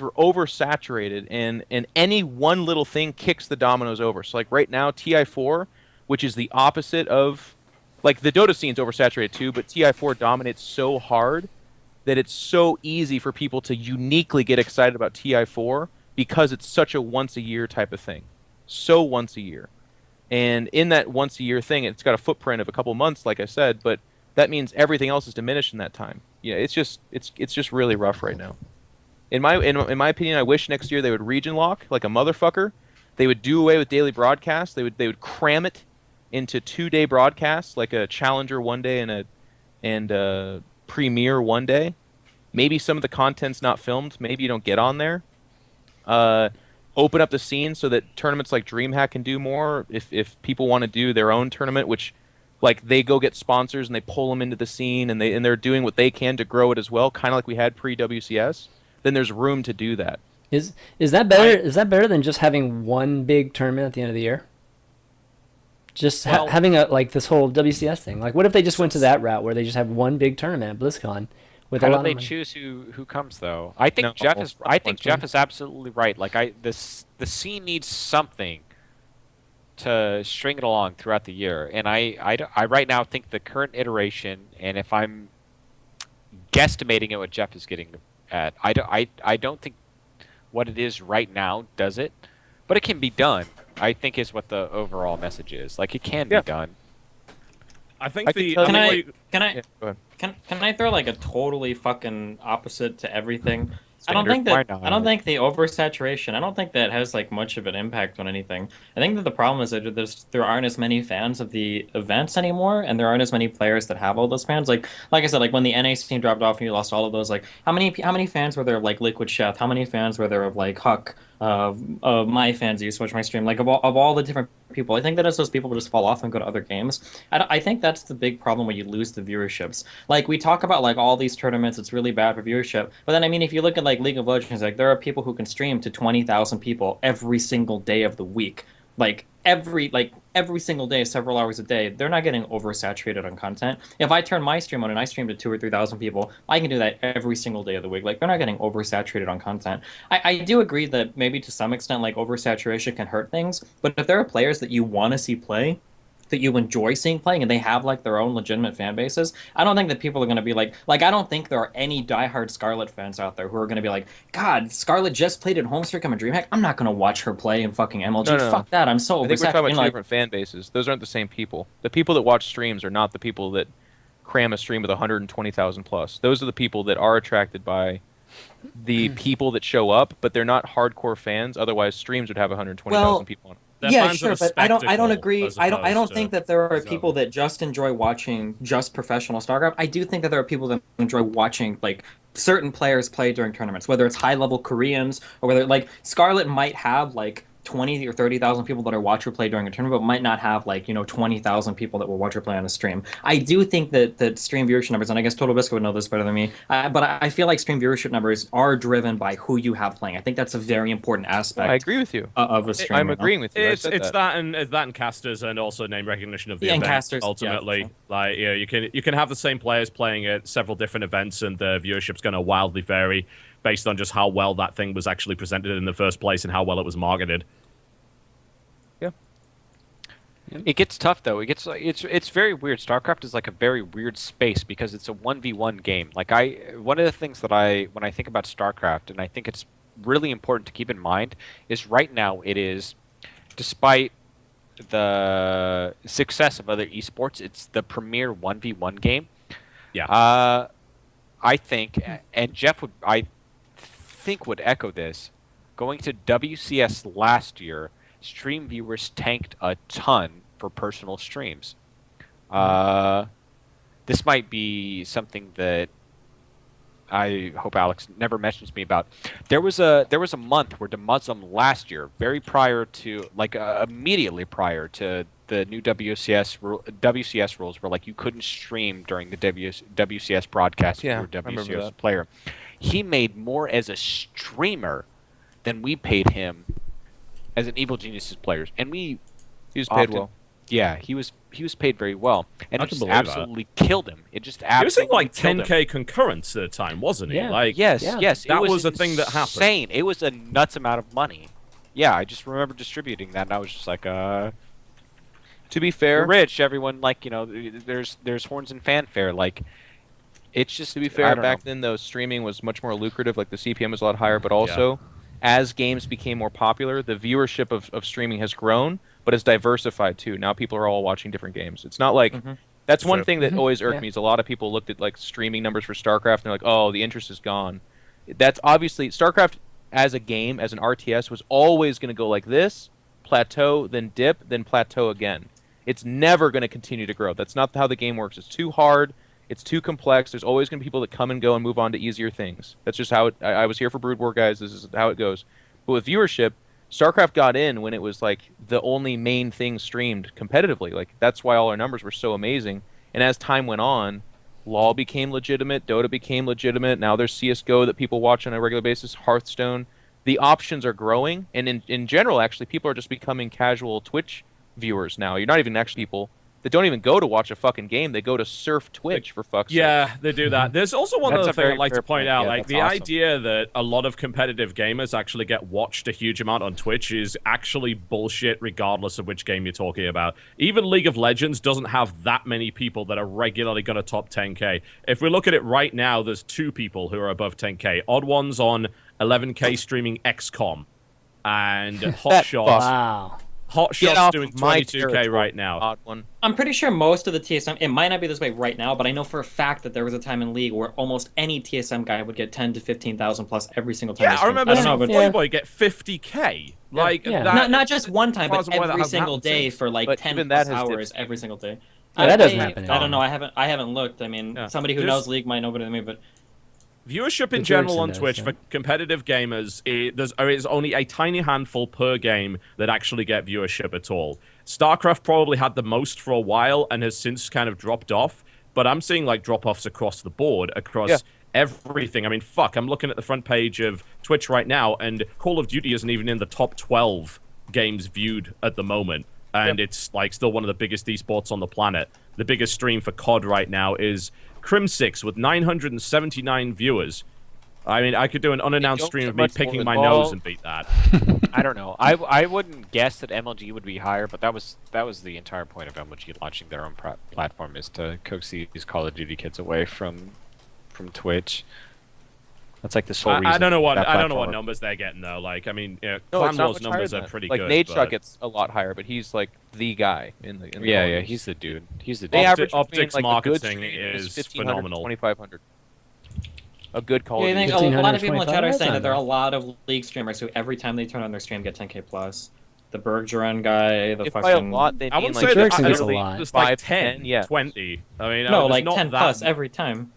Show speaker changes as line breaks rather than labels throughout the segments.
we're oversaturated, and any one little thing kicks the dominoes over. So like right now, TI4, which is the opposite of like the Dota scene's oversaturated too, but TI4 dominates so hard that it's so easy for people to uniquely get excited about TI4 because it's such a once a year type of thing. So once a year. And in that once a year thing, it's got a footprint of a couple months, like I said, but that means everything else is diminished in that time. Yeah, it's just really rough right now. In my opinion, I wish next year they would region lock like a motherfucker. They would do away with daily broadcasts. They would cram it into 2-day broadcasts, like a challenger one day and a premiere one day. Maybe some of the content's not filmed. Maybe you don't get on there. Open up the scene so that tournaments like Dreamhack can do more. If people want to do their own tournament, which like they go get sponsors and they pull them into the scene and they're doing what they can to grow it as well, kind of like we had pre WCS. Then there's room to do that.
Is that better? Is that better than just having one big tournament at the end of the year? Just having a like this whole WCS thing. Like, what if they just went to that route where they just have one big tournament at BlizzCon with
How
a
do
lot
they
of money?
choose who comes though? I think
No,
Jeff is absolutely right. Like the scene needs something to string it along throughout the year, and I right now think the current iteration, and if I'm guesstimating at what Jeff is getting at, I don't think what it is right now does it, but it can be done. I think is what the overall message is. Like it can be done.
I think the
Can I
Yeah, go ahead.
can I throw like a totally fucking opposite to everything? I don't
Standard.
think
Why
that
not?
I don't think the oversaturation. I don't think that has like much of an impact on anything. I think that the problem is that there aren't as many fans of the events anymore, and there aren't as many players that have all those fans. Like I said, like when the NA team dropped off and you lost all of those, like how many fans were there of like Liquid Chef? How many fans were there of like Huck? Of my fans that used to watch my stream, like of all the different people, I think that as those people just fall off and go to other games, I think that's the big problem when you lose the viewerships. Like we talk about like all these tournaments, it's really bad for viewership, but then I mean if you look at like League of Legends, like there are people who can stream to 20,000 people every single day of the week, like every single day, several hours a day. They're not getting oversaturated on content. If I turn my stream on and I stream to 2,000 or 3,000 people, I can do that every single day of the week. Like they're not getting oversaturated on content. I do agree that maybe to some extent like oversaturation can hurt things, but if there are players that you want to see play, that you enjoy seeing playing, and they have like their own legitimate fan bases, I don't think that people are going to be like I don't think there are any diehard Scarlet fans out there who are going to be like, God, Scarlet just played at Homestreak on Dreamhack, I'm not going to watch her play in fucking MLG.
No, no, no.
Fuck that, I'm so
I think we're talking
oversaturated.
about two different fan bases. Those aren't the same people. The people that watch streams are not the people that cram a stream with 120,000 plus. Those are the people that are attracted by the people that show up, but they're not hardcore fans. Otherwise, streams would have 120,000 people on it.
They're
Yeah,
fans
sure,
of the
but I don't
spectacle
agree.
as
I don't
opposed
think
to
that there are
zone.
people that just enjoy watching just professional StarCraft. I do think that there are people that enjoy watching like certain players play during tournaments, whether it's high level Koreans or whether like Scarlet might have like 20 or 30,000 people that are watch her play during a tournament, but might not have like 20,000 people that will watch her play on a stream. I do think that stream viewership numbers, and I guess Totalbiscuit would know this better than me, but I feel like stream viewership numbers are driven by who you have playing. I think that's a very important aspect.
I agree with you.
Of a stream.
I'm agreeing with you. I
It's
said
it's
that.
that and casters and also name recognition of the
Yeah, and
event.
casters, yeah,
Ultimately,
yeah.
like you can have the same players playing at several different events, and the viewership's going to wildly vary based on just how well that thing was actually presented in the first place and how well it was marketed.
It gets tough though. It's very weird. StarCraft is like a very weird space because it's a 1v1 game. Like one of the things that when I think about StarCraft, and I think it's really important to keep in mind, is right now it is, despite the success of other esports, it's the premier 1v1 game.
Yeah.
I think, and Jeff I think would echo this, going to WCS last year, stream viewers tanked a ton for personal streams. This might be something that I hope Alex never mentions me about. There was a month where the Muslim last year, very prior to, like immediately prior to the new WCS rules, where like you couldn't stream during the WCS broadcast if you were a WCS player. He made more as a streamer than we paid him as an Evil Geniuses players, and he
was paid well.
Yeah, he was paid very well, and
I
it
can
just
believe that.
absolutely killed him. It just
He was saying
absolutely
like
killed him.
10k concurrents at the time, wasn't he?
Yeah.
Like,
Yes,
Yeah.
yes,
That
it
was a thing that happened.
insane. It was a nuts amount of money. Yeah, I just remember distributing that, and I was just like,
To be
you're
fair,
rich, everyone. Like, there's horns and fanfare. Like, it's just
To be
I
fair,
don't
back
know.
then though, streaming was much more lucrative. Like the CPM was a lot higher, but also as games became more popular, the viewership of streaming has grown, but it's diversified too. Now people are all watching different games. It's not like that's one
Sure.
thing that always irked
Yeah.
me. Is a lot of people looked at like streaming numbers for StarCraft and they're like, oh, the interest is gone. That's obviously StarCraft as a game, as an RTS, was always going to go like this, plateau, then dip, then plateau again. It's never going to continue to grow. That's not how the game works. It's too hard. It's too complex. There's always going to be people that come and go and move on to easier things. That's just how I was here for Brood War, guys. This is how it goes. But with viewership, StarCraft got in when it was like the only main thing streamed competitively. Like that's why all our numbers were so amazing. And as time went on, LoL became legitimate, Dota became legitimate. Now there's CS:GO that people watch on a regular basis, Hearthstone. The options are growing, and in general, actually, people are just becoming casual Twitch viewers now. You're not even actually people that don't even go to watch a fucking game. They go to surf Twitch for fuck's sake.
Yeah, they do that. There's also one
That's
other
a
thing
very
I'd like to
fair
point
point.
out.
Yeah,
Like
that's
the
awesome.
idea that a lot of competitive gamers actually get watched a huge amount on Twitch is actually bullshit, regardless of which game you're talking about. Even League of Legends doesn't have that many people that are regularly going to top 10k. If we look at it right now, there's 2 people who are above 10k. Odd One's on 11k streaming XCOM, and Hot
That
Shots.
Wow.
Hot
Get
Shots
off
doing
of my
22k
territory,
right now.
Odd One.
I'm pretty sure most of the TSM, it might not be this way right now, but I know for a fact that there was a time in League where almost any TSM guy would get 10 to 15,000 plus every single time.
Yeah,
they
I
streamed.
remember
I don't
seeing
know, but
Yeah.
Playboy get 50k. Like
Yeah.
that.
not just one time,
as far
but
as I'm aware, that
every
hasn't
single
happened
day
since.
for like
But
10
even
plus
that has
hours
dipped.
every single day.
Yeah, that doesn't happen
I don't know.
anymore.
I haven't looked. I mean,
Yeah.
somebody who
Just-
knows League might know better than me, but
Viewership in
The
general
Jerkson
on
does,
Twitch
yeah.
for competitive gamers, there's only a tiny handful per game that actually get viewership at all. StarCraft probably had the most for a while and has since kind of dropped off, but I'm seeing like drop-offs across the board, across everything. I mean, fuck, I'm looking at the front page of Twitch right now, and Call of Duty isn't even in the top 12 games viewed at the moment, and it's like still one of the biggest esports on the planet. The biggest stream for COD right now is Crim6 with 979 viewers. I mean, I could do an unannounced
don't
stream
get
of me
much
picking
more
my
involved.
nose and beat that.
I don't know. I wouldn't guess that MLG would be higher, but that was the entire point of MLG launching their own platform, is to coax these Call of Duty kids away from Twitch. That's like the sole reason.
I don't know what
that platform-
numbers they're getting though. Like, I mean,
No,
Clan
it's not
Wars
much higher
numbers
than
are
that.
pretty
like
good.
Nate
but
Shot gets a lot higher, but he's like the guy in the
Yeah,
Call of
yeah,
Duty.
he's the dude. He's the
They
dude.
average
Optics
between, like, a good
marketing
stream
is
1,500
phenomenal.
2,500. A good Call
yeah, I
of
think
Duty.
a lot of people in the chat are
1,525,
saying that there are a
that's
lot of League streamers who every time they turn on their stream get 10k plus. The Bergeron guy, the
If by a
fucking
lot, they
I
mean
wouldn't
like
say that
Jerkson gets a
literally
lot.
there's like
5,
10,
10, yeah.
20. I mean,
no,
there's
like
not
10
that,
plus every time.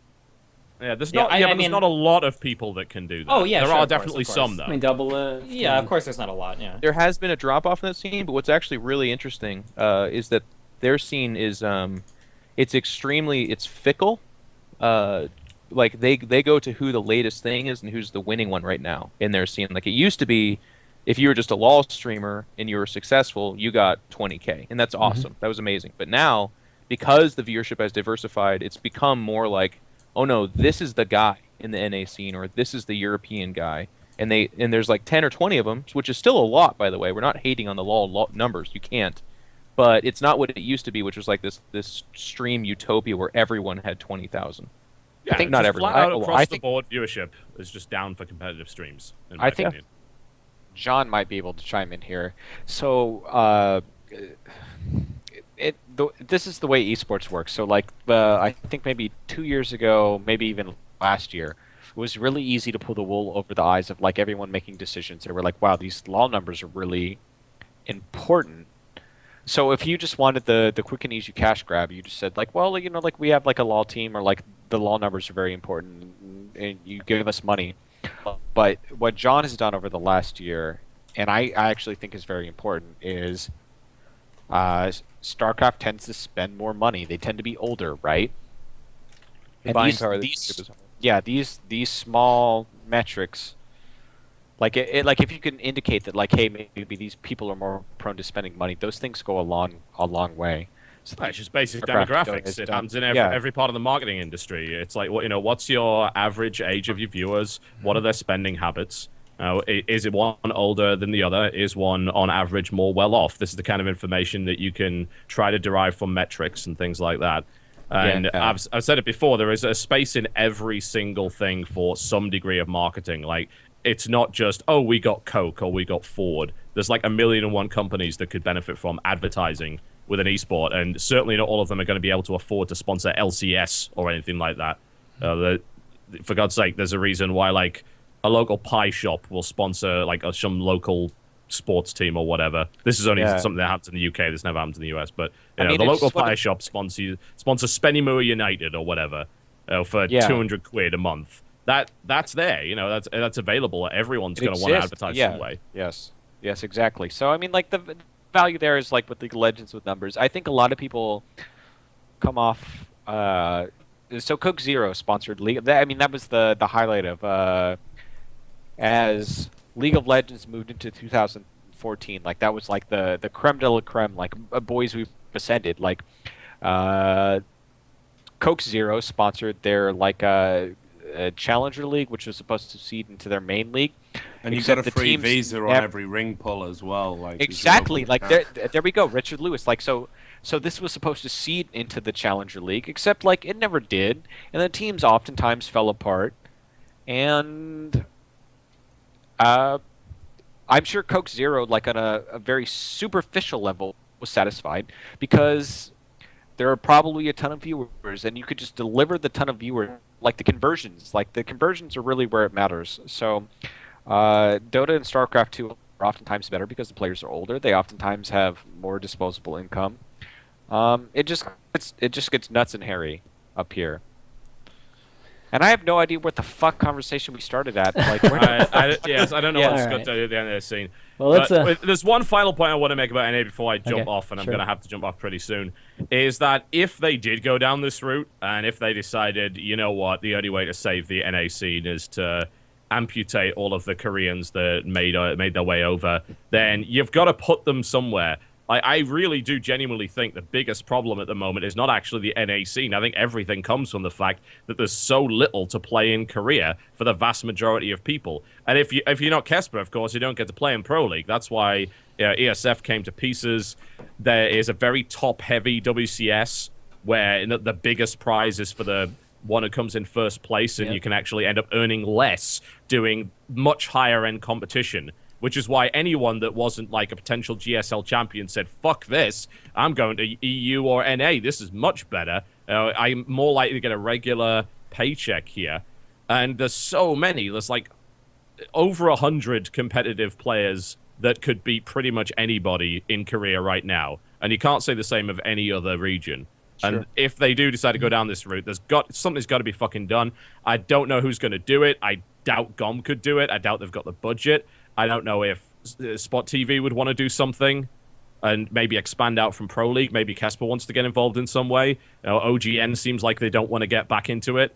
Yeah, there's
Yeah,
not.
I
but
mean-
there's not a lot of people that can do that.
Oh, yeah,
there
sure,
are
of course,
definitely
of course.
some though.
I mean, double it.
Yeah, of course there's not a lot, yeah.
There has been a drop off in that scene, but what's actually really interesting is that their scene is it's fickle. Like they go to who the latest thing is and who's the winning one right now in their scene. Like it used to be, if you were just a LoL streamer and you were successful, you got 20k, and that's awesome. That was amazing. But now, because the viewership has diversified, it's become more like, oh no, this is the guy in the NA scene, or this is the European guy, and there's like 10 or 20 of them, which is still a lot, by the way. We're not hating on the LoL numbers. You can't. But it's not what it used to be, which was like this stream utopia where everyone had 20,000.
Yeah,
think not
just
everyone.
flat out
I
across the
think-
board viewership is just down for competitive streams. In my
I think-
opinion.
John might be able to chime in here. So, this is the way esports works. So, like, I think maybe 2 years ago, maybe even last year, it was really easy to pull the wool over the eyes of like everyone making decisions. They were like, "Wow, these law numbers are really important." So, if you just wanted the quick and easy cash grab, you just said like, "Well, you know, like we have like a law team, or like the law numbers are very important, and you give us money." But what John has done over the last year, and I actually think is very important, is StarCraft tends to spend more money. They tend to be older, right?
The
And
buying
these-
power of the
these-
viewership is higher.
Yeah, these small metrics Like like if you can indicate that, like, hey, maybe these people are more prone to spending money, those things go a long way. So
It's just basic
Aircraft
demographics. It
done.
happens in
Yeah.
every part of the marketing industry. It's like, what's your average age of your viewers? What are their spending habits? Is it one older than the other? Is one, on average, more well off? This is the kind of information that you can try to derive from metrics and things like that. And
Yeah.
I've said it before, there is a space in every single thing for some degree of marketing. Like, it's not just, oh, we got Coke or we got Ford. There's like 1,000,001 companies that could benefit from advertising with an esport, and certainly not all of them are going to be able to afford to sponsor LCS or anything like that. For God's sake, there's a reason why, like, a local pie shop will sponsor, like, some local sports team or whatever. This is only something that happens in the UK. This never happens in the US. But the local pie shop sponsors Spennymoor United or whatever for 200 quid a month. That's there. That's available. Everyone's going to want to advertise some way.
Yes, exactly. So I mean, like, the value there is like with League of Legends with numbers. I think a lot of people come off. So Coke Zero sponsored League. That was the highlight of as League of Legends moved into 2014. Like, that was like the creme de la creme. Like, boys we've ascended. Like, Coke Zero sponsored their Challenger League, which was supposed to seed into their main league.
And you got a free visa on every ring pull as well. Like,
exactly. Like, there we go. Richard Lewis. Like, so this was supposed to seed into the Challenger League, except, like, it never did. And the teams oftentimes fell apart. And I'm sure Coke Zero, like, on a very superficial level, was satisfied because there are probably a ton of viewers, and you could just deliver the ton of viewers. Like, the conversions are really where it matters. So Dota and StarCraft 2 are oftentimes better because the players are older. They oftentimes have more disposable income. It just gets nuts and hairy up here. And I have no idea what the fuck conversation we started at. Like,
I don't know what's got to do at the end of this scene.
Well,
there's one final point I want to make about NA before I jump off, and I'm going to have to jump off pretty soon, is that if they did go down this route, and if they decided, you know what, the only way to save the NA scene is to amputate all of the Koreans that made their way over, then you've got to put them somewhere. I really do genuinely think the biggest problem at the moment is not actually the NA scene. I think everything comes from the fact that there's so little to play in Korea for the vast majority of people. And if you're not Kesper, of course, you don't get to play in Pro League. That's why ESF came to pieces. There is a very top-heavy WCS where the biggest prize is for the one who comes in first place, and you can actually end up earning less doing much higher-end competition. Which is why anyone that wasn't like a potential GSL champion said, fuck this, I'm going to EU or NA. This is much better. I'm more likely to get a regular paycheck here. And there's so many. There's like over 100 competitive players that could beat pretty much anybody in Korea right now. And you can't say the same of any other region. Sure. And if they do decide to go down this route, something's got to be fucking done. I don't know who's going to do it. I doubt GOM could do it. I doubt they've got the budget. I don't know if Spot TV would want to do something and maybe expand out from Pro League. Maybe Kesper wants to get involved in some way. OGN seems like they don't want to get back into it.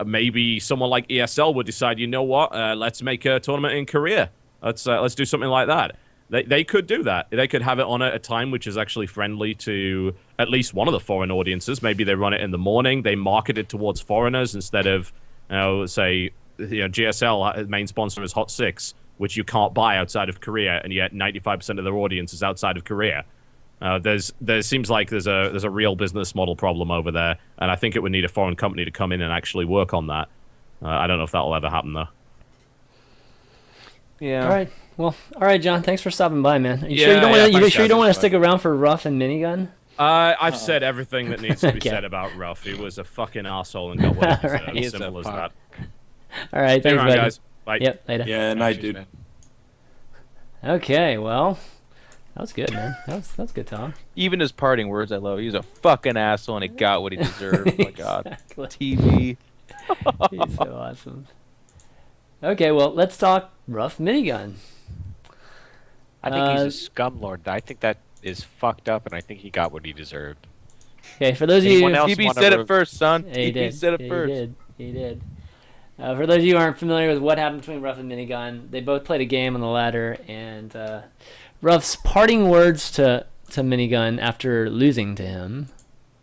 Maybe someone like ESL would decide, you know what, let's make a tournament in Korea. Let's do something like that. They could do that. They could have it on at a time which is actually friendly to at least one of the foreign audiences. Maybe they run it in the morning. They market it towards foreigners instead of, say, GSL main sponsor is Hot 6. Which you can't buy outside of Korea, and yet 95% of their audience is outside of Korea. There seems like there's a real business model problem over there, and I think it would need a foreign company to come in and actually work on that. I don't know if that'll ever happen though.
Yeah. All right. Well, all right, John. Thanks for stopping by, man. You
sure
you don't want to stick around for Ruff and Minigun?
I've said everything that needs to be said about Ruff. He was a fucking asshole and got what he deserved.
Right.
Simple as that.
All right. Thanks, buddy.
Guys. Bye.
Yep, later.
Yeah, night, dude.
Okay, well, that was good, man. That was good talk.
Even his parting words, I love. He was a fucking asshole, and he got what he deserved. Oh my God,
Exactly.
TV.
He's so awesome. Okay, well, let's talk Ruff Minigun.
I think he's a scumlord. I think that is fucked up, and I think he got what he deserved.
Okay, for those of you...
TB said it first, son.
He did.
said it first.
He did. For those of you who aren't familiar with what happened between Ruff and Minigun, they both played a game on the ladder, and Ruff's parting words to Minigun after losing to him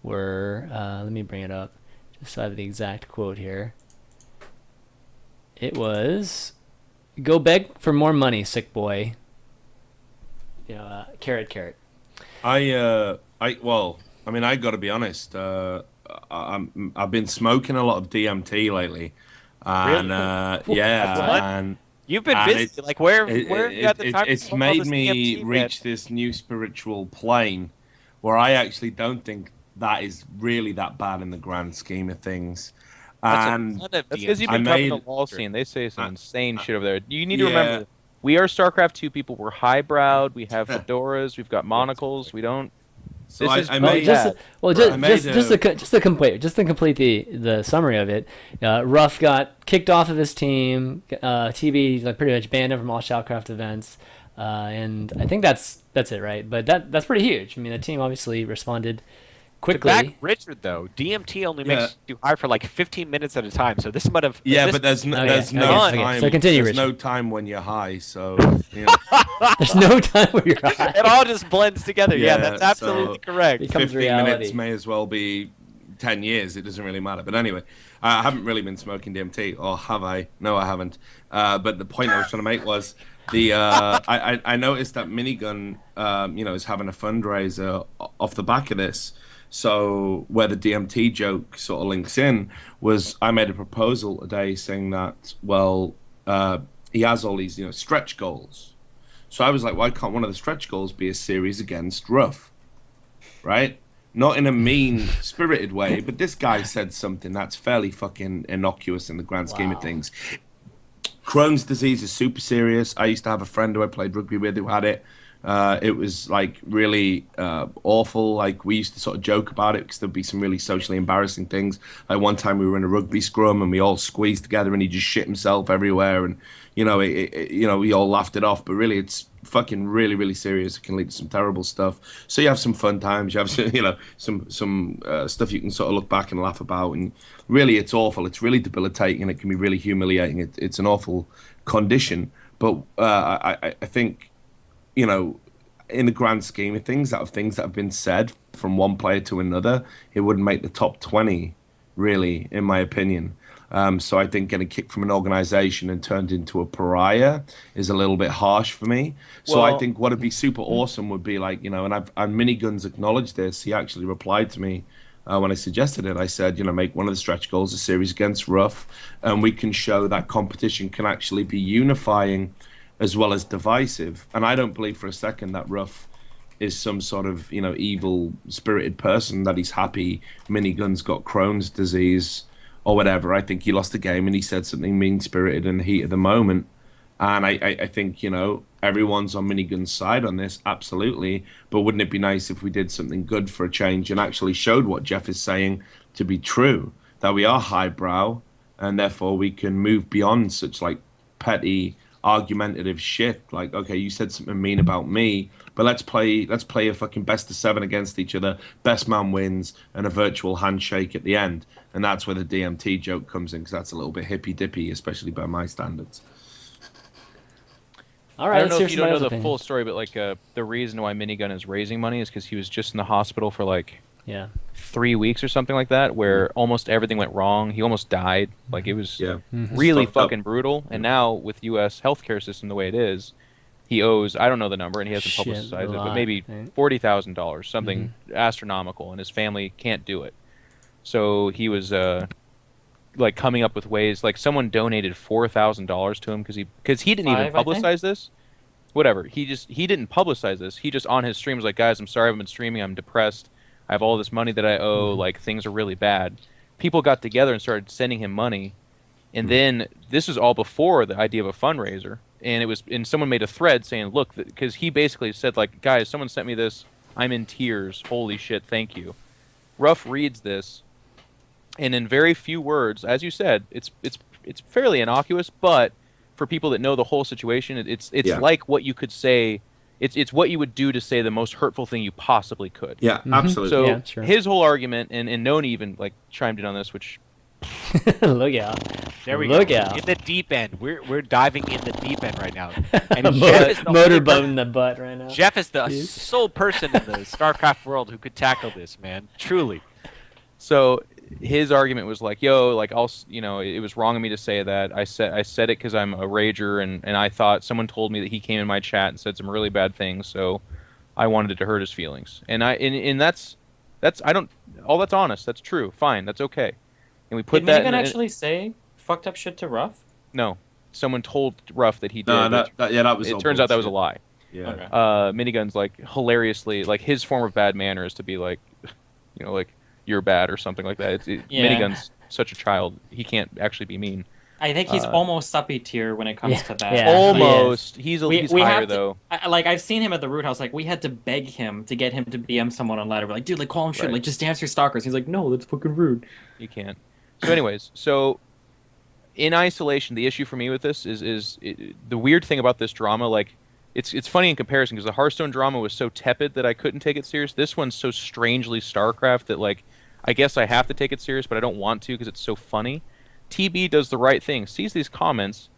were, let me bring it up, just so I have the exact quote here. It was, "Go beg for more money, sick boy." You know, carrot, carrot.
I mean, I got to be honest. I've been smoking a lot of DMT lately, and and
You've been busy. Like where have you had the time?
It's made me reach this new spiritual plane, where I actually don't think that is really that bad in the grand scheme of things. And
that's because you've been covering the wall scene. They say some insane shit over there. You need to remember, we are StarCraft 2 people. We're highbrowed. We have fedoras. We've got monocles. We don't.
So just
to complete the summary of it, Ruff got kicked off of his team. TB like pretty much banned him from all Shoutcraft events, and I think that's it, right? But that's pretty huge. I mean, the team obviously responded quickly.
To back Richard though, DMT only makes you high for like 15 minutes at a time. So this might have.
Yeah, but there's no time.
Okay. So continue,
There's
Richard.
no time when you're high. So you know.
There's no time when you're high.
It all just blends together. Yeah, that's absolutely correct.
Becomes
15
reality.
minutes may as well be 10 years. It doesn't really matter. But anyway, I haven't really been smoking DMT, or have I? No, I haven't. But the point I was trying to make was I noticed that Minigun, is having a fundraiser off the back of this. So where the DMT joke sort of links in was I made a proposal today saying that, he has all these, stretch goals. So I was like, why can't one of the stretch goals be a series against Ruff? Right? Not in a mean-spirited way, but this guy said something that's fairly fucking innocuous in the grand scheme of things. Crohn's disease is super serious. I used to have a friend who I played rugby with who had it. It was like really awful. Like we used to sort of joke about it because there'd be some really socially embarrassing things. Like one time we were in a rugby scrum and we all squeezed together and he just shit himself everywhere, and we all laughed it off. But really, it's fucking really, really serious. It can lead to some terrible stuff. So you have some fun times. You have some stuff you can sort of look back and laugh about. And really, it's awful. It's really debilitating and it can be really humiliating. It's an awful condition. But I think. In the grand scheme of things, out of things that have been said from one player to another, it wouldn't make the top 20, really, in my opinion. So I think getting kicked from an organization and turned into a pariah is a little bit harsh for me. So I think what would be super awesome would be like, and Minigun's acknowledged this. He actually replied to me when I suggested it. I said, make one of the stretch goals a series against Ruff, and we can show that competition can actually be unifying as well as divisive. And I don't believe for a second that Ruff is some sort of, evil-spirited person, that he's happy Minigun's got Crohn's disease or whatever. I think he lost the game and he said something mean-spirited in the heat of the moment. And I think, everyone's on Minigun's side on this, absolutely. But wouldn't it be nice if we did something good for a change and actually showed what Jeff is saying to be true, that we are highbrow and therefore we can move beyond such like petty argumentative shit. Like, okay, you said something mean about me, but let's play a fucking best of 7 against each other, best man wins, and a virtual handshake at the end. And that's where the DMT joke comes in, because that's a little bit hippy dippy, especially by my standards.
All right,
I don't know if you don't know the full story, but like the reason why Minigun is raising money is because he was just in the hospital for like 3 weeks or something like that, where almost everything went wrong. He almost died. Like it was really fucking brutal. And now with U.S. healthcare system the way it is, he owes, I don't know the number, and he hasn't publicized it, but maybe $40,000, something astronomical, and his family can't do it. So he was like coming up with ways. Like someone donated $4,000 to him because he didn't even publicize this. Whatever. He didn't publicize this. He just on his stream was like, guys, I'm sorry, I've been streaming. I'm depressed. I have all this money that I owe. Like things are really bad. People got together and started sending him money, and then this was all before the idea of a fundraiser. And someone made a thread saying, look, because he basically said like, guys, someone sent me this. I'm in tears. Holy shit, thank you. Ruff reads this, and in very few words, as you said, it's fairly innocuous, but for people that know the whole situation, it's like what you could say. It's what you would do to say the most hurtful thing you possibly could.
Yeah, absolutely.
So his whole argument, and Noni even like chimed in on this, which
look out.
There we
Look
go.
out.
In the deep end. We're diving in the deep end right now. And
A
Jeff is the only
motorboat in the butt right now.
Jeff is the
Jeez.
sole person in the StarCraft world who could tackle this, man. Truly.
So his argument was like, "Yo, like it was wrong of me to say that. I said it because I'm a rager, and I thought someone told me that he came in my chat and said some really bad things, so I wanted it to hurt his feelings. And that's honest. That's true. Fine. That's okay. And we put
Did
that.
Minigun actually say fucked up shit to Ruff?
No, someone told Ruff that he did.
No, that was.
It
all
turns out that was a
bullshit.
lie.
Yeah.
Okay.
Minigun's like hilariously like his form of bad manner is to be like, like you're bad or something like that.
Yeah.
Minigun's such a child. He can't actually be mean.
I think he's almost suppy tier when it comes to that.
Yeah.
Almost. He's
We
higher
have to,
though.
I've seen him at the Root House. Like, we had to beg him to get him to BM someone on ladder. We're like, dude, like, call him shit.
Right.
Like, just dance your stalkers. He's like, no, that's fucking rude.
You can't. So, anyways, in isolation, the issue for me with this is the weird thing about this drama. Like, it's funny in comparison because the Hearthstone drama was so tepid that I couldn't take it serious. This one's so strangely StarCraft that like I guess I have to take it serious, but I don't want to because it's so funny. TB does the right thing, sees these comments,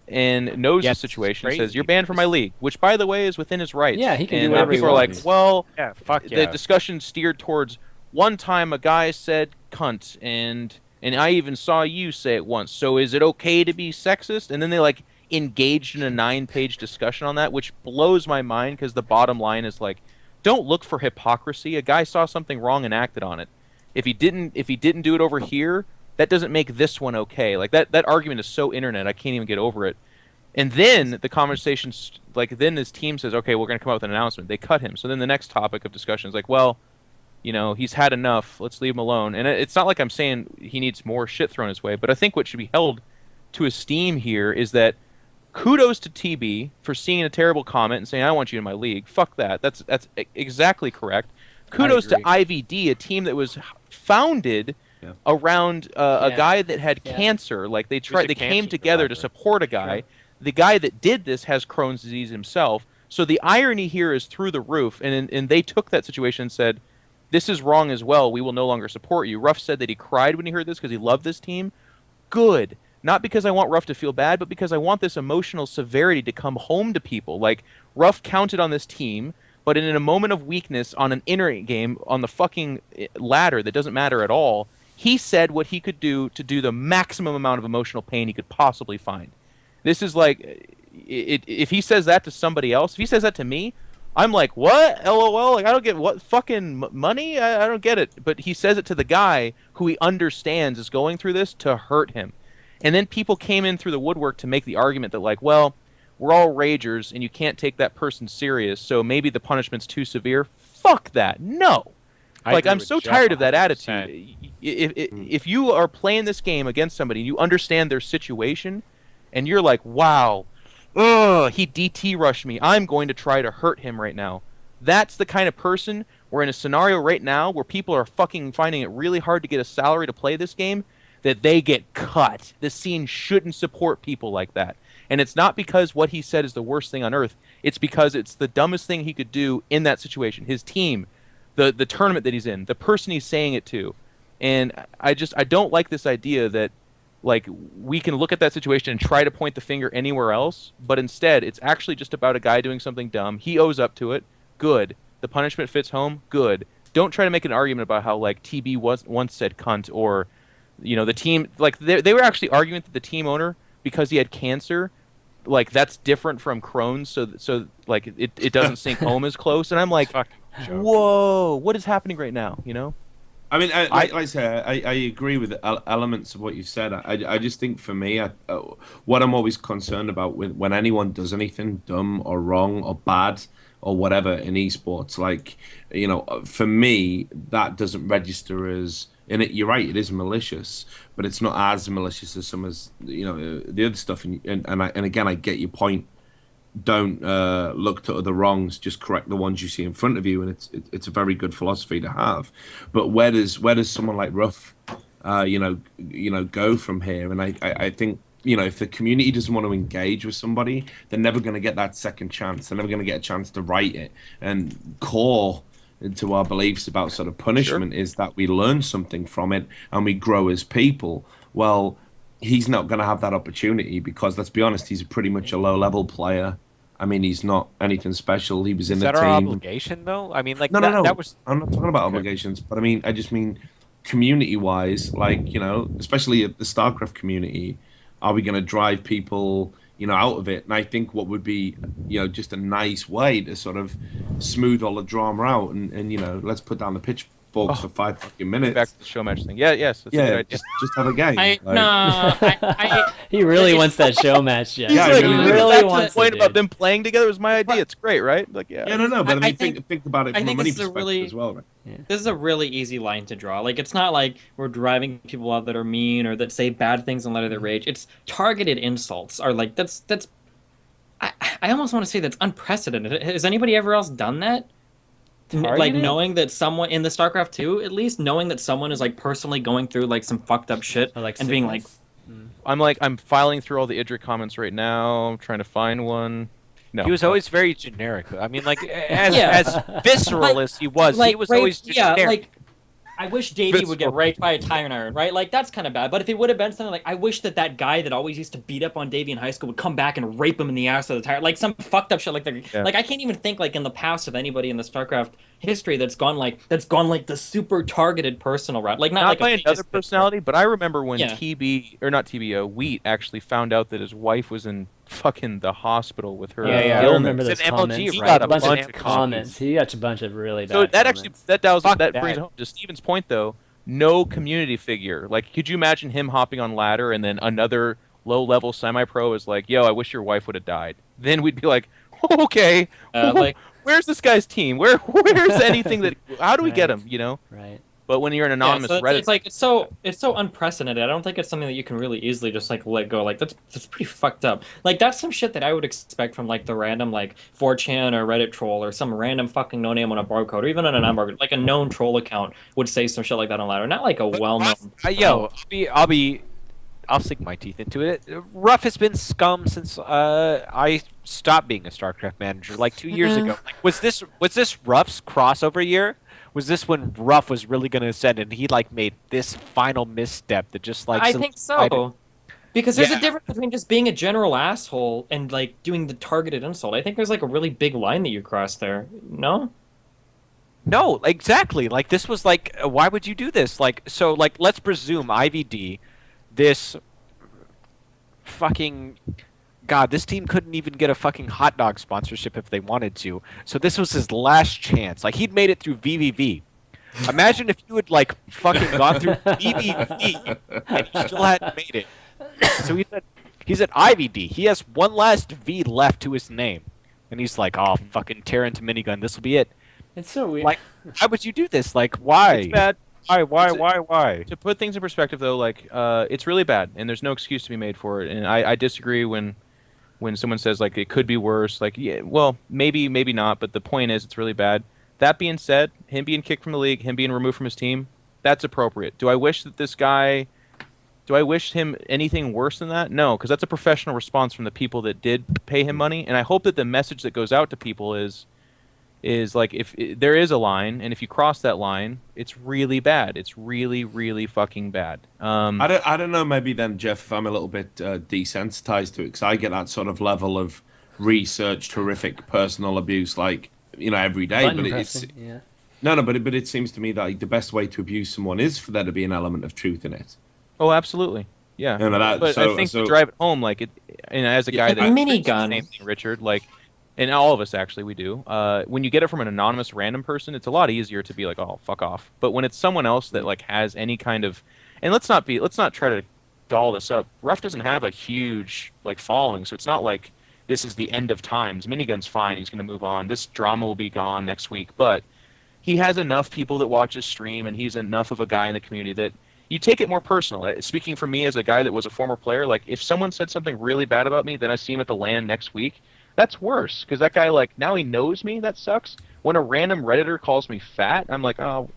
and knows the situation. Says you're banned from my league, which by the way is within his rights.
Yeah, he can do
and
whatever he
people are like,
wants.
well,
Yeah, fuck
the
yeah.
discussion steered towards one time a guy said cunt and I even saw you say it once. So is it okay to be sexist? And then they like engaged in a 9-page discussion on that, which blows my mind because the bottom line is like, don't look for hypocrisy. A guy saw something wrong and acted on it. If he didn't do it over here, that doesn't make this one okay. Like that argument is so internet, I can't even get over it. And then the conversation, like then his team says, okay, we're going to come out with an announcement. They cut him. So then the next topic of discussion is like, well, he's had enough. Let's leave him alone. And it's not like I'm saying he needs more shit thrown his way, but I think what should be held to esteem here is that kudos to TB for seeing a terrible comment and saying, I want you in my league. Fuck that. That's exactly correct. Kudos to IVD, a team that was founded around a guy that had cancer. Like they came together to support a guy. Sure. The guy that did this has Crohn's disease himself. So the irony here is through the roof. And they took that situation and said, this is wrong as well. We will no longer support you. Ruff said that he cried when he heard this because he loved this team. Good. Not because I want Ruff to feel bad, but because I want this emotional severity to come home to people. Like, Ruff counted on this team, but in a moment of weakness on an internet game on the fucking ladder that doesn't matter at all, he said what he could do to do the maximum amount of emotional pain he could possibly find. This is like, if he says that to somebody else, if he says that to me, I'm like, what? LOL? Like, I don't get what fucking money? I don't get it. But he says it to the guy who he understands is going through this to hurt him. And then people came in through the woodwork to make the argument that, like, well, we're all ragers and you can't take that person serious, so maybe the punishment's too severe. Fuck that. No. I'm so tired of that attitude. If you are playing this game against somebody and you understand their situation and you're like, wow, he DT rushed me, I'm going to try to hurt him right now. That's the kind of person we're in a scenario right now where people are fucking finding it really hard to get a salary to play this game, that they get cut. The scene shouldn't support people like that. And it's not because what he said is the worst thing on earth. It's because it's the dumbest thing he could do in that situation. His team, the tournament that he's in, the person he's saying it to. And I don't like this idea that like we can look at that situation and try to point the finger anywhere else, but instead it's actually just about a guy doing something dumb. He owes up to it. Good. The punishment fits home. Good. Don't try to make an argument about how like TB once said cunt or the team, like they were actually arguing that the team owner, because he had cancer, like that's different from Crohn's, so like it doesn't sink home as close. And I'm like, whoa, what is happening right now?
I mean, like I say, I agree with elements of what you said. I just think for me, what I'm always concerned about when anyone does anything dumb or wrong or bad or whatever in esports, like, for me, that doesn't register as, and you're right, it is malicious, but it's not as malicious as some as, the other stuff. And again, I get your point. Don't look to other wrongs, just correct the ones you see in front of you, and it's a very good philosophy to have. But where does someone like Ruff, go from here? And I think, if the community doesn't want to engage with somebody, they're never going to get that second chance. They're never going to get a chance to write it. And core into our beliefs about sort of punishment is that we learn something from it and we grow as people. Well, he's not going to have that opportunity because, let's be honest, he's pretty much a low-level player. I mean, he's not anything special. He was in
Is
the
that
team.
our obligation, though? I mean, like,
No,
that was...
I'm not talking about obligations, but I just mean community-wise, like, especially at the StarCraft community, are we going to drive people, out of it? And I think what would be, just a nice way to sort of smooth all the drama out and let's put down the pitchforks for 5 fucking minutes.
Back to the show match thing. Yeah, yes. That's a good
Yeah,
idea.
just have a game.
He really wants that show match, Jeff.
Yeah, I
Like,
really
back
do.
really
to
wants
the point
it,
about
dude.
them playing together was my idea. It's great, right? Like, yeah.
Yeah, no, but I
I
mean, think about it
I
from a
think
money
this is a
perspective
really-
as well, right?
This is a really easy line to draw. Like, it's not like we're driving people out that are mean or that say bad things and let their rage. It's targeted insults. Are like that's. I almost want to say that's unprecedented. Has anybody ever else done that? Like
Targeted?
knowing that someone in the StarCraft 2, at least knowing that someone is like personally going through like some fucked up shit
Or, like,
and being like,
sickness.
I'm filing through all the Idrik comments right now. I'm trying to find one. No.
He was always very generic. I mean, like, as
Yeah.
visceral as he was always just generic.
like I wish Davey would get raped by a tire iron, right? Like, that's kind of bad. But if it would have been something like, I wish that guy that always used to beat up on Davey in high school would come back and rape him in the ass with a tire, like some fucked up shit like that.
Yeah.
Like, I can't even think like in the past of anybody in the StarCraft history that's gone like the super targeted personal route. Like, not like
by
a
another
famous-
personality, but I remember when
Yeah.
Wheat actually found out that his wife was in fucking the hospital with her
Yeah, yeah.
I
illness.
remember
It's
those
an MLG,
comments.
he
got
a
a
bunch
bunch
of
of
comments. He got a bunch of really bad
So that actually
comments.
that
Fuck
brings
that.
home to Steven's point though. No community figure. Like, could you imagine him hopping on ladder and then another low-level semi-pro is like, "Yo, I wish your wife would have died." Then we'd be like, "Okay,
like
where's this guy's team? Where's anything that? How do we get him?
Right.
But when you're an anonymous
so
Reddit,
it's like it's so unprecedented. I don't think it's something that you can really easily just like let go. Like, that's pretty fucked up. Like, that's some shit that I would expect from like the random like 4chan or Reddit troll or some random fucking no name on a barcode or even on an unbarcode. Like, a known troll account would say some shit like that on ladder, not like a well known.
I'll sink my teeth into it. Ruff has been scum since I stopped being a StarCraft manager like 2 years ago. Like, was this Ruff's crossover year? Was this when Ruff was really going to ascend and he like made this final misstep that just like
I think so. Because there's a difference between just being a general asshole and like doing the targeted insult. I think there's like a really big line that you crossed there. No?
No, exactly. Like, this was like, why would you do this? Like, so like, let's presume IVD, this fucking God, this team couldn't even get a fucking hot dog sponsorship if they wanted to. So this was his last chance. Like, he'd made it through VVV. Imagine if you had like fucking gone through VVV and you still hadn't made it. So he's at IVD. He has one last V left to his name, and he's like, "Oh, fucking tear into Minigun. This will be it."
It's so weird.
Like, why would you do this? Like, why?
it's bad.
Why?
To put things in perspective, though, like it's really bad, and there's no excuse to be made for it. And I disagree when someone says like it could be worse. Like, yeah, well, maybe not, but the point is it's really bad. That being said, him being kicked from the league, him being removed from his team, that's appropriate. Do I wish him anything worse than that? No, because that's a professional response from the people that did pay him money, and I hope that the message that goes out to people is like, if there is a line, and if you cross that line, it's really bad. It's really, really fucking bad.
I don't know. Maybe then, Jeff, if I'm a little bit desensitized to it, because I get that sort of level of researched horrific personal abuse, like, every day.
Button
But
pressing, yeah.
but it seems to me that like, the best way to abuse someone is for there to be an element of truth in it.
Oh, absolutely. Yeah. But I think to drive it home, like, as a guy
Like
that
Minigun.
same thing, Richard, like, and all of us actually, we do. When you get it from an anonymous random person, it's a lot easier to be like, "Oh, fuck off." But when it's someone else that like has any kind of, and let's not try to doll this up. Ruff doesn't have a huge like following, so it's not like this is the end of times. Minigun's fine. He's going to move on. This drama will be gone next week. But he has enough people that watch his stream, and he's enough of a guy in the community that you take it more personal. Speaking for me as a guy that was a former player, like, if someone said something really bad about me, then I see him at the LAN next week. That's worse, because that guy, like, now he knows me. That sucks. When a random Redditor calls me fat, I'm like, oh,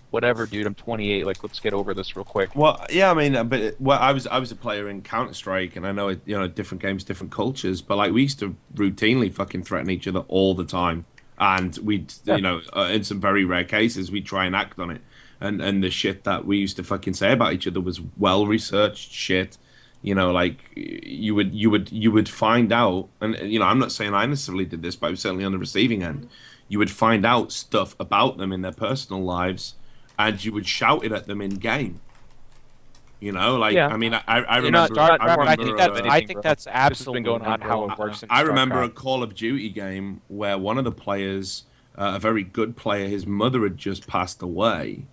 whatever, dude. I'm 28. Like, let's get over this real quick.
Well, yeah, I mean, I was a player in Counter-Strike, and I know it, different games, different cultures, but like we used to routinely fucking threaten each other all the time, and we'd, in some very rare cases, we'd try and act on it, and the shit that we used to fucking say about each other was well researched shit. You know, like you would find out, and you know, I'm not saying I necessarily did this, but I was certainly on the receiving end. You would find out stuff about them in their personal lives, and you would shout it at them in game. You know, like
Yeah.
I mean, I
You know,
remember.
I think that's absolutely
going on
not
for a
how
long
it works.
time.
In
I remember a
StarCraft.
Call of Duty game where one of the players, a very good player, his mother had just passed away,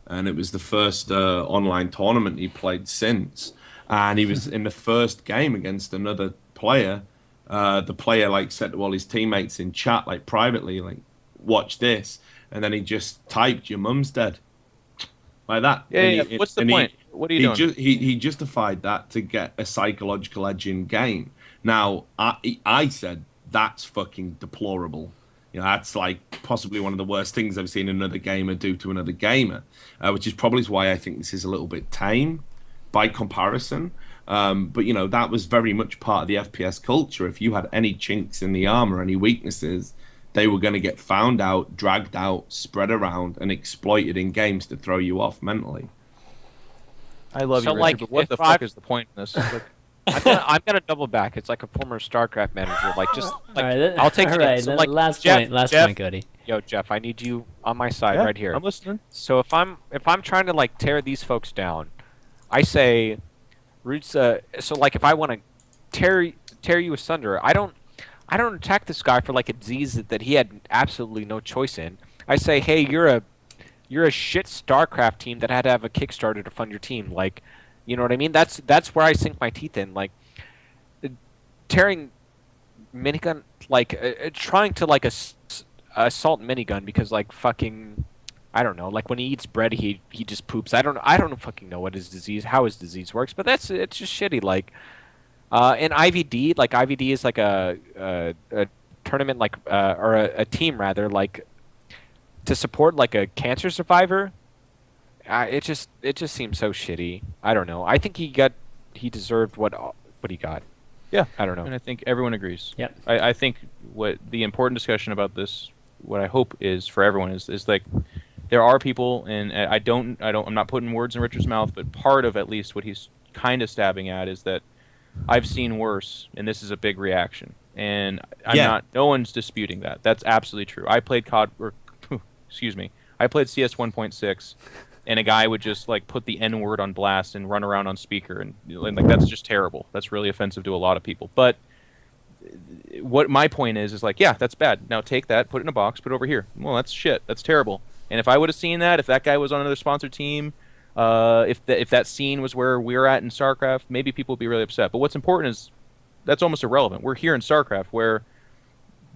and it was the first online tournament he played since. And he was in the first game against another player. The player like said to all his teammates in chat, like privately, like, "Watch this," and then he just typed, "Your mum's dead," like that.
Yeah,
And
yeah.
he-
What's the
and he-
point? What are you doing?
he justified that to get a psychological edge in game. Now, I said that's fucking deplorable. You know, that's like possibly one of the worst things I've seen another gamer do to another gamer, which is probably why I think this is a little bit tame by comparison. But you know, that was very much part of the FPS culture. If you had any chinks in the armor, any weaknesses, they were going to get found out, dragged out, spread around, and exploited in games to throw you off mentally.
I love
So,
you,
like,
Richard, but what
if
the fuck
I've-
is the point in this? Like,
I'm gonna double back. It's like a former StarCraft manager. Like just like
all right,
I'll take
all
it.
right.
So,
then
like
last
Jeff,
point, last
Jeff,
point, Cody.
Yo, Jeff, I need you on my side
yeah,
right here.
I'm listening.
So if I'm trying to like tear these folks down, I say, roots. So like if I want to tear you asunder, I don't attack this guy for like a disease that he had absolutely no choice in. I say, hey, you're a shit StarCraft team that had to have a Kickstarter to fund your team. Like, you know what I mean? That's where I sink my teeth in. Like tearing Minigun, like trying to like assault Minigun because like fucking. I don't know. Like when he eats bread, he just poops. I don't fucking know what his disease, how his disease works. But it's just shitty. Like, in IVD, like IVD is like a tournament, like or a team rather, like to support like a cancer survivor. It just seems so shitty. I don't know. I think he deserved what he got.
Yeah,
I don't know.
and I think everyone agrees.
Yep.
I think what the important discussion about this, what I hope is for everyone is like, there are people, and I'm not putting words in Richard's mouth, but part of at least what he's kind of stabbing at is that I've seen worse, and this is a big reaction. And no one's disputing that. That's absolutely true. I played I played CS 1.6, and a guy would just like put the N-word on blast and run around on speaker, and like that's just terrible. That's really offensive to a lot of people. But what my point is like, yeah, that's bad. Now take that, put it in a box, put it over here. Well, that's shit. That's terrible. And if I would have seen that, if that guy was on another sponsored team, if that scene was where we're at in StarCraft, maybe people would be really upset. But what's important is that's almost irrelevant. We're here in StarCraft where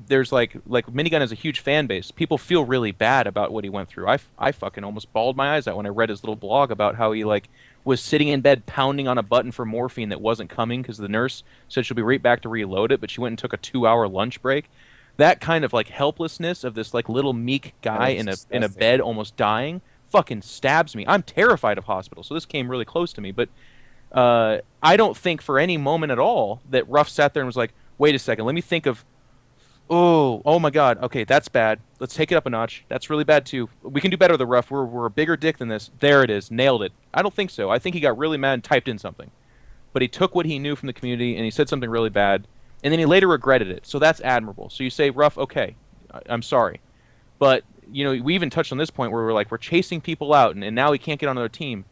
there's like Minigun has a huge fan base. People feel really bad about what he went through. I fucking almost bawled my eyes out when I read his little blog about how he like was sitting in bed pounding on a button for morphine that wasn't coming because the nurse said she'll be right back to reload it, but she went and took a 2-hour lunch break. That kind of like helplessness of this like little meek guy in a bed almost dying fucking stabs me. I'm terrified of hospitals, so this came really close to me. But I don't think for any moment at all that Ruff sat there and was like, wait a second, let me think of, oh my god, okay, that's bad. Let's take it up a notch. That's really bad too. We can do better than Ruff. We're a bigger dick than this. There it is. Nailed it. I don't think so. I think he got really mad and typed in something. But he took what he knew from the community and he said something really bad. And then he later regretted it. So that's admirable. So you say, Ruff, okay, I'm sorry. But, you know, we even touched on this point where we're chasing people out and now he can't get on another team.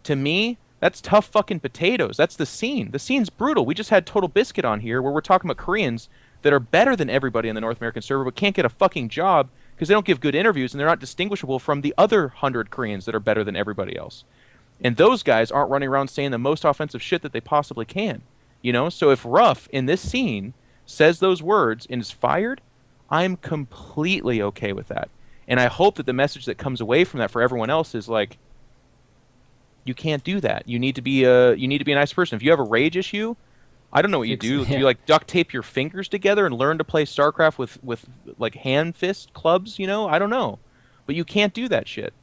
To me, that's tough fucking potatoes. That's the scene. The scene's brutal. We just had Totalbiscuit on here where we're talking about Koreans that are better than everybody on the North American server but can't get a fucking job because they don't give good interviews and they're not distinguishable from the other 100 Koreans that are better than everybody else. And those guys aren't running around saying the most offensive shit that they possibly can. You know, so if Ruff in this scene says those words and is fired, I'm completely okay with that. And I hope that the message that comes away from that for everyone else is like, you can't do that. You need to be a nice person. If you have a rage issue, I don't know what you do.
Yeah.
Do you like duct tape your fingers together and learn to play StarCraft with like hand fist clubs? You know, I don't know, but you can't do that shit.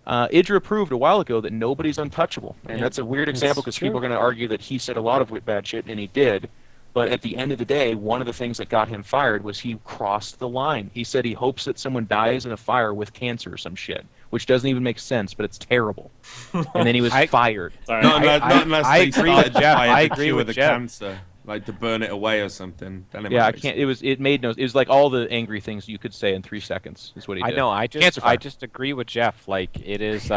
Idra proved a while ago that nobody's untouchable. And that's a weird example because people are going to argue that he said a lot of bad shit, and he did. But at the end of the day, one of the things that got him fired was he crossed the line. He said he hopes that someone dies in a fire with cancer or some shit, which doesn't even make sense, but it's terrible. And then he was fired.
Sorry.
Not unless
I
they
agree
started
with Jeff.
fire
I
to
agree
cure
with
the
Jeff.
cancer, like to burn it away or something. Then it
Yeah,
might
I
make
can't.
sense.
It made no. It was like all the angry things you could say in 3 seconds. Is what he
I
did.
know. I
Cancer fire.
just agree with Jeff. Like it is.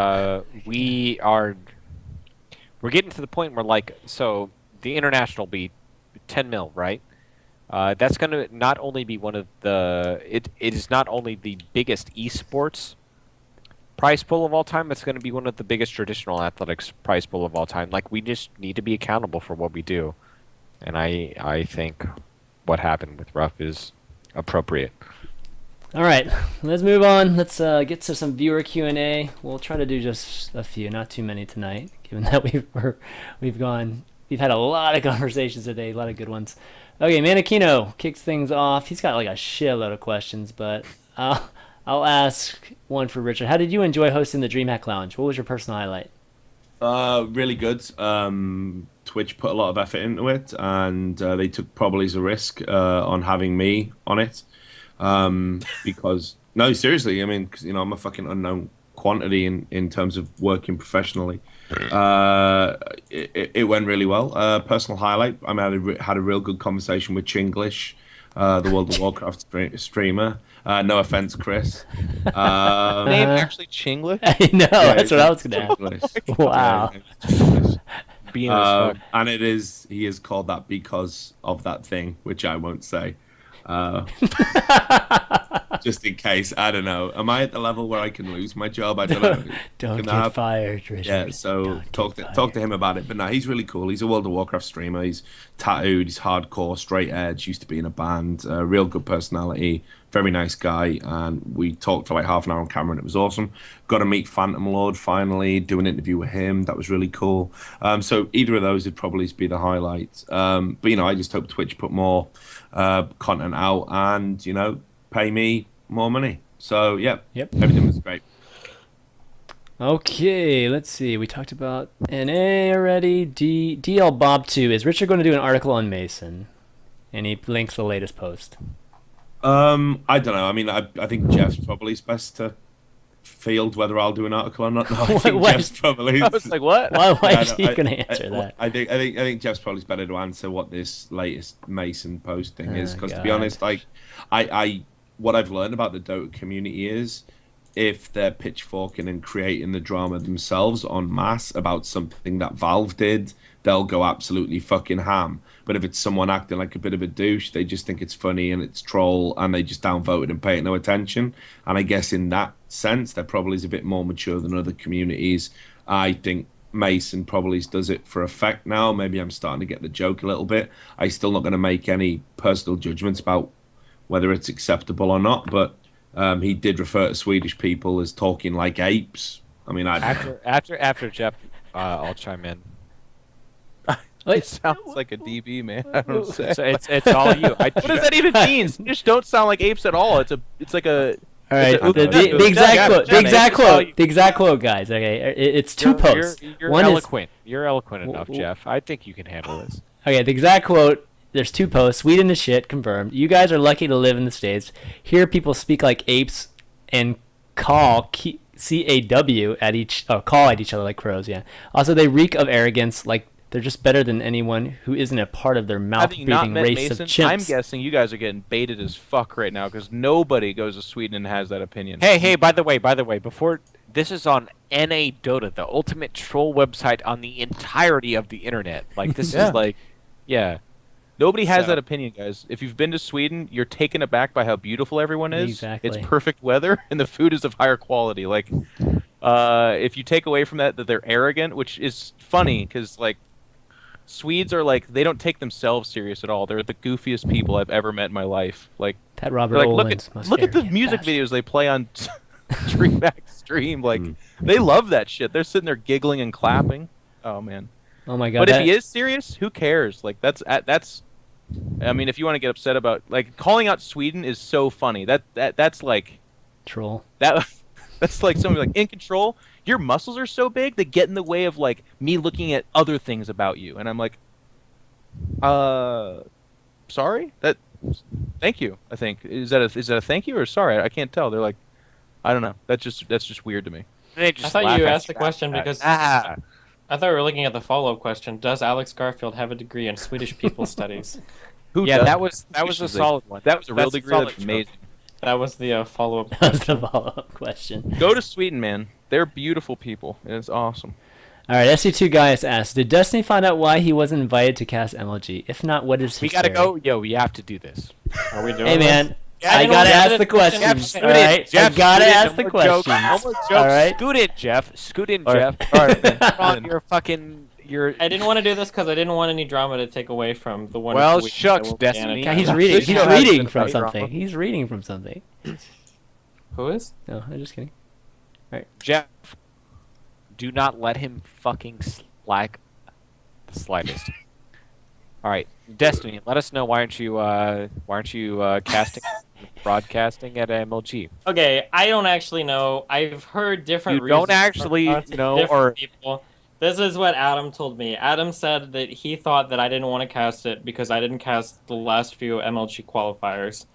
We're getting to the point where like so the international will be 10 mil, right? That's going to not only be one of the. It is not only the biggest esports prize pool of all time. It's going to be one of the biggest traditional athletics prize pool of all time. Like we just need to be accountable for what we do, and I think what happened with Ruff is appropriate.
All right, let's move on. Let's get to some viewer Q&A. We'll try to do just a few, not too many tonight, given that we've had a lot of conversations today, a lot of good ones. Okay, Manakino kicks things off. He's got like a shitload of questions, but I'll ask one for Richard. How did you enjoy hosting the DreamHack Lounge? What was your personal highlight?
Really good. Twitch put a lot of effort into it, and they took probably a risk on having me on it. Because no, seriously, I mean, 'cause, you know, I'm a fucking unknown quantity in terms of working professionally. It went really well. Personal highlight, I mean, I had a real good conversation with Chinglish, the World of Warcraft streamer. No offense, Chris.
Name actually Chinglish?
I know,
Yeah,
that's what I was going to ask.
Chinglish.
Wow.
Yeah, it's Chinglish.
Being as fuck.
And he is called that because of that thing, which I won't say. Just in case, I don't know. Am I at the level where I can lose my job? I don't know.
Don't
Can
get
that-
fired, Richard.
Yeah, so
Don't get
talk to him about it. But no, he's really cool. He's a World of Warcraft streamer. He's tattooed. He's hardcore, straight edge. Used to be in a band. Real good personality. Very nice guy. And we talked for like half an hour on camera, and it was awesome. Got to meet Phantom Lord finally. Do an interview with him. That was really cool. So either of those would probably be the highlight. But you know, I just hope Twitch put more content out and pay me more money. So yeah,
Yep.
everything was great.
Okay, let's see. We talked about NA already. DL Bob 2. Is Richard going to do an article on Mason? And he links the latest post.
I don't know. I mean, I think Jeff's probably best to field whether I'll do an article or not. No, I think
What?
Jeff's probably.
I was like, what?
Why
Yeah,
is he
no,
going to answer that?
I think Jeff's probably better to answer what this latest Mason post thing is, because to be
God.
honest, like I what I've learned about the Dota community is if they're pitchforking and creating the drama themselves en masse about something that Valve did, they'll go absolutely fucking ham. But if it's someone acting like a bit of a douche, they just think it's funny and it's troll, and they just downvote it and pay it no attention. And I guess in that sense, they're probably a bit more mature than other communities. I think Mason probably does it for effect now. Maybe I'm starting to get the joke a little bit. I'm still not going to make any personal judgments about whether it's acceptable or not, but he did refer to Swedish people as talking like apes. I mean,
After Jeff, I'll chime in.
It sounds like a DB, man. I don't say.
So it's all you.
What does that even mean? You just don't sound like apes at all. It's like a.
All right,
It's a-
the exact
Yeah,
quote, the
yeah,
exact
it's all
quote,
you-
the exact quote, guys. Okay, it's two posts.
You're
One is
eloquent. You're eloquent enough, Jeff. I think you can handle this.
okay. The exact quote. There's two posts. Sweden is shit. Confirmed. You guys are lucky to live in the States. Hear people speak like apes and call CAW at each call at each other like crows. Yeah. Also, they reek of arrogance. Like they're just better than anyone who isn't a part of their
Having not
mouth-breathing
met
race
Mason,
of chimps.
I'm guessing you guys are getting baited as fuck right now because nobody goes to Sweden and has that opinion.
Hey, by the way, before this is on NA Dota, the ultimate troll website on the entirety of the internet. Like this
Yeah.
is like, yeah.
Nobody has
So-
that opinion, guys. If you've been to Sweden, you're taken aback by how beautiful everyone is.
Exactly.
It's perfect weather, and the food is of higher quality. Like, if you take away from that they're arrogant, which is funny because like Swedes are like they don't take themselves serious at all. They're the goofiest people I've ever met in my life. Like,
That Robert
they're like
Owens must
look at the
arrogant
music
bastard.
videos they play on Dreamhack stream. Like, they love that shit. They're sitting there giggling and clapping. Oh man.
Oh my god.
But if
that-
he is serious, who cares? Like that's. I mean, if you want to get upset about like calling out Sweden is so funny. That's like
troll.
that's like somebody like in control. Your muscles are so big they get in the way of like me looking at other things about you, and I'm like, sorry. Thank you. I think is that a thank you or sorry? I can't tell. They're like, I don't know. That's just weird to me.
They
I
just
thought
laugh
you
at
asked the
you
question
after
because
that.
I thought we were looking at the follow-up question. Does Alex Garfield have a degree in Swedish people studies?
Yeah,
does?
that was a
Seriously.
solid one.
That was a real
That's
degree.
solid
That's
joke.
amazing.
That was the follow-up
That was the
question.
follow-up question.
Go to Sweden, man. They're beautiful people. It's awesome.
All right, SC2 guys asked, did Destiny find out why he wasn't invited to cast MLG? If not, what is his
We gotta
theory?
go. Yo, we have to do this.
Are we doing
Hey, man.
this?
I
didn't
gotta
know
ask
that.
the questions.
Jeff,
All
scoot
right,
in. Jeff,
I gotta
scoot in.
ask the
No more jokes.
questions.
No more jokes.
All right.
Scoot in, Jeff. Scoot in,
All right.
Jeff.
All right, man.
Put on your fucking your.
I didn't want to do this because I didn't want any drama to take away from the one.
Well, shucks, Destiny.
God, he's
Yeah.
reading.
This
He's
show has
reading
been
from
about
something.
drama.
He's reading from something.
Who is?
No, I'm just kidding.
Jeff, do not let him fucking slack the slightest. All right, Destiny. Let us know why aren't you casting, broadcasting at MLG?
Okay, I don't actually know. I've heard different.
You don't
reasons from
actually
lots of
know,
different
or-
people. This is what Adam told me. Adam said that he thought that I didn't want to cast it because I didn't cast the last few MLG qualifiers.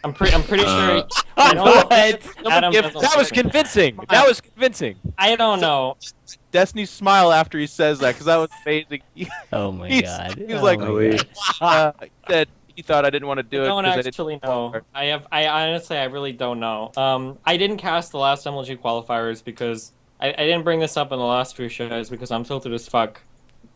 I'm pretty sure. I don't know. Adam doesn't
That was
like me.
convincing. That was convincing.
I don't know.
Destiny's smile after he says that because that was amazing.
Oh my
He's-
god.
he was
Oh
like,
my
"Oh,
God.
he said he thought I didn't want to do
I
it.
don't
'cause
actually know. I honestly, I really don't know. I didn't cast the last MLG qualifiers because I didn't bring this up in the last few shows because I'm filtered as fuck.